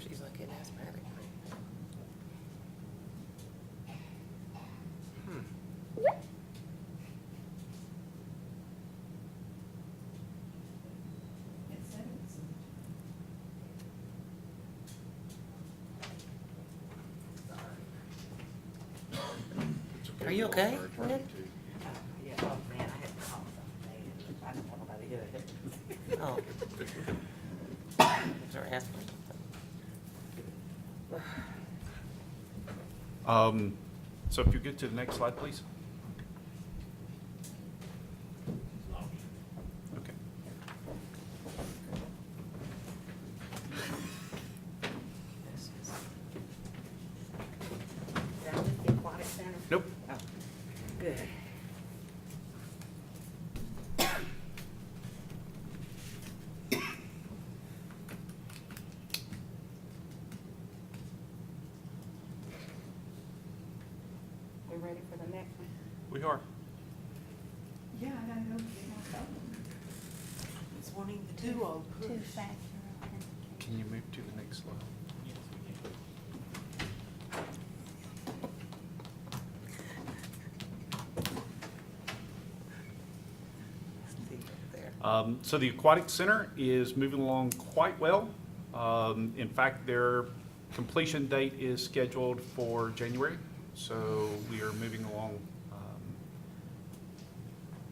G: She's like an asthmatic. Are you okay, Rick?
A: Yeah, oh man, I had to call something. I didn't want nobody to hear it.
G: Oh. Is there asthma?
C: So if you get to the next slide, please. Okay.
A: Is that with the aquatic center?
C: Nope.
A: Oh, good. We ready for the next one?
C: We are.
H: Yeah, I gotta go get my phone.
G: It's wanting to do all.
C: Can you move to the next slide? So the Aquatic Center is moving along quite well. In fact, their completion date is scheduled for January, so we are moving along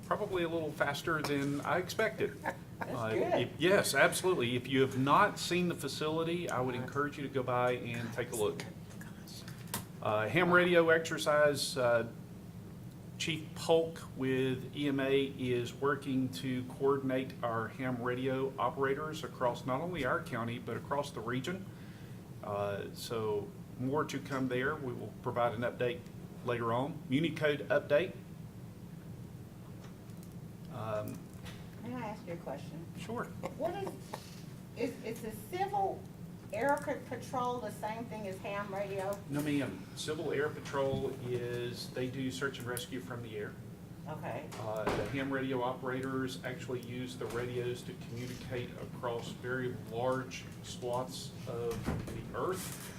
C: probably a little faster than I expected.
A: good.
C: Yes, absolutely. If you have not seen the facility, I would encourage you to go by and take a look. Ham radio exercise, Chief Polk with EMA is working to coordinate our ham radio operators across not only our county, but across the region. So more to come there. We will provide an update later on. Municode update.
A: May I ask you a question?
C: Sure.
A: What is the civil air patrol the same thing as ham radio?
C: No, ma'am. Civil Air Patrol is, they do search and rescue from the air.
A: Okay.
C: The ham radio operators actually use the radios to communicate across very large swaths of the earth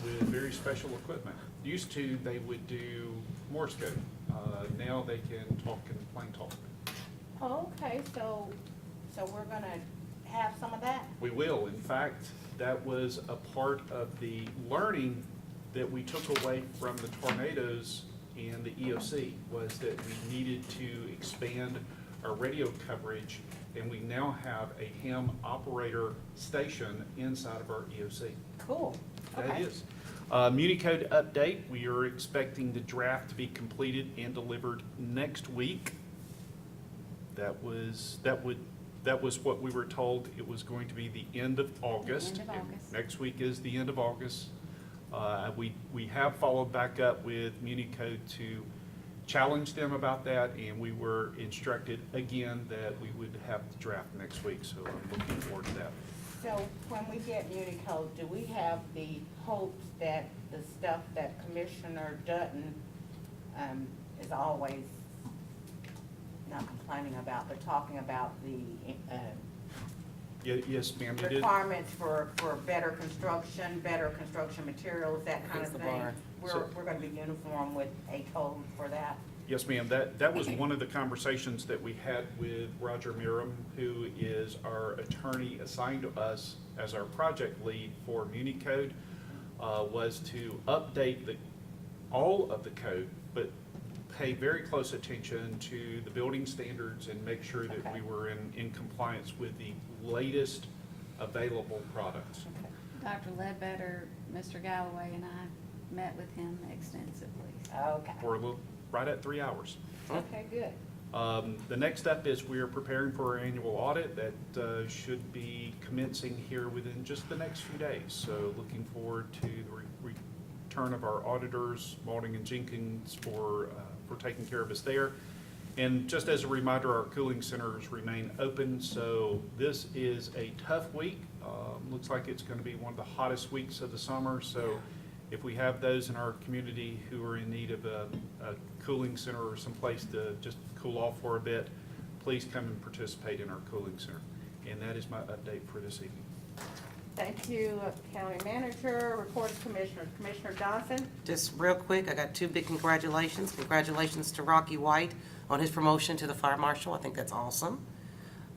C: with very special equipment. Used to, they would do Morse code. Now they can talk in plain talk.
A: Oh, okay, so we're gonna have some of that?
C: We will. In fact, that was a part of the learning that we took away from the tornadoes and the EOC, was that we needed to expand our radio coverage, and we now have a ham operator station inside of our EOC.
A: Cool.
C: That
A: Okay.
C: is. Municode update, we are expecting the draft to be completed and delivered next week. That was what we were told. It was going to be the end of August.
A: End of August.
C: Next week is the end of August. We have followed back up with MuniCode to challenge them about that, and we were instructed again that we would have the draft next week, so I'm looking forward to that.
A: So when we get MuniCode, do we have the hopes that the stuff that Commissioner Dutton is always not complaining about, but talking about the
C: Yes, ma'am, it is.
A: requirements for better construction materials, that kind of
G: Raise the
A: thing?
G: bar.
A: We're gonna be uniform with a code for that?
C: Yes, ma'am. That was one of the conversations that we had with Roger Miram, who is our attorney assigned to us as our project lead for MuniCode, was to update all of the code, but pay very close attention to the building standards and make sure that we were in compliance with the latest available products.
N: Dr. Ledbetter, Mr. Galloway, and I met with him extensively.
A: Okay,
C: For a little, right at 3 hours.
A: okay, good.
C: The next step is we are preparing for our annual audit that should be commencing here within just the next few days. So looking forward to the return of our auditors, Spalding and Jenkins, for taking care of us there. And just as a reminder, our cooling centers remain open, so this is a tough week. Looks like it's going to be one of the hottest weeks of the summer, so if we have those in our community who are in need of a cooling center or someplace to just cool off for a bit, please come and participate in our cooling center. And that is my update for this evening.
A: Thank you, County Manager. Report of Commissioners. Commissioner Johnson?
G: Just real quick, I got two big congratulations. Congratulations to Rocky White on his promotion to the fire marshal. I think that's awesome.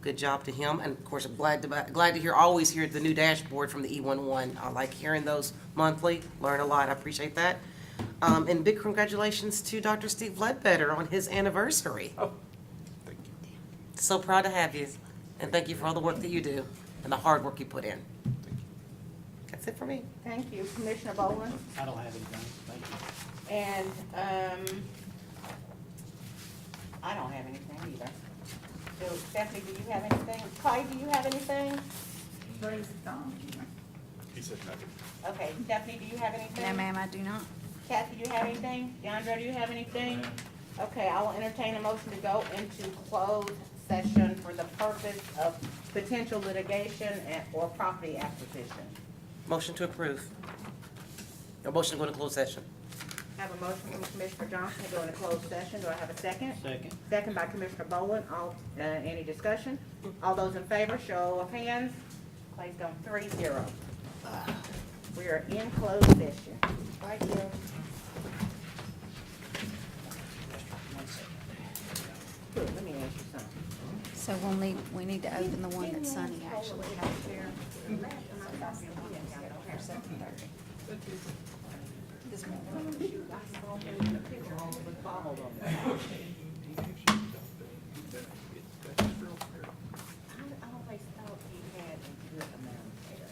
G: Good job to him. And of course, I'm glad to always hear the new dashboard from the E11. I like hearing those monthly, learn a lot. I appreciate that. And big congratulations to Dr. Steve Ledbetter on his anniversary.
C: Oh, thank you.
G: So proud to have you. And thank you for all the work that you do and the hard work you put in.
C: Thank you.
G: That's it for me.
A: Thank you. Commissioner Boland?
M: I don't have anything, thank you.
A: And, I don't have anything either. So Stephanie, do you have anything? Clay, do you have anything?
H: Praise God.
C: He said nothing.
A: Okay, Stephanie, do you have anything?
N: No, ma'am, I do not.
A: Kathy, do you have anything? DeAndre, do you have anything? Okay, I will entertain a motion to go into closed session for the purpose of potential litigation or property acquisition.
G: Motion to approve. A motion to go into closed session.
A: I have a motion from Commissioner Johnson to go into closed session. Do I have a second?
M: Second.
A: Second by Commissioner Boland. Any discussion? All those in favor, show of hands. Clay's gone 3-0. We are in closed session. Right here. Good, let me ask you something.
N: So we need to open the one that Sunny actually has here. This morning.
A: I always thought he had a good amount of hair.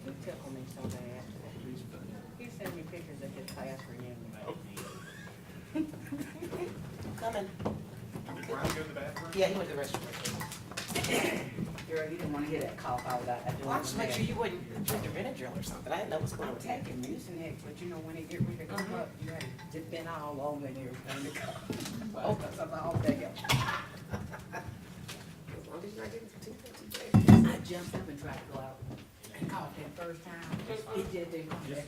A: He tickled me so bad. He sent me pictures of his class reunion.
G: Coming.
C: Did Brian go to the bathroom?
G: Yeah, he went to the restroom.
A: Girl, you didn't want to hear that cough out loud.
G: Well, I just make sure you wouldn't drink the Benadryl or something. I didn't know what's going
A: I'm
G: on with that.
A: taking Mucinex, but you know, when it get ready to come up, you have it been all over and everything to come. Oh, that's all take it.
G: As long as you're not getting too bad.
A: I jumped up and tried to go out and cough that first time. It just didn't come back.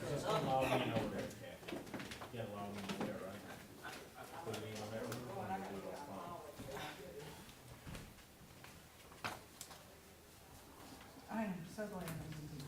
H: I am so glad I'm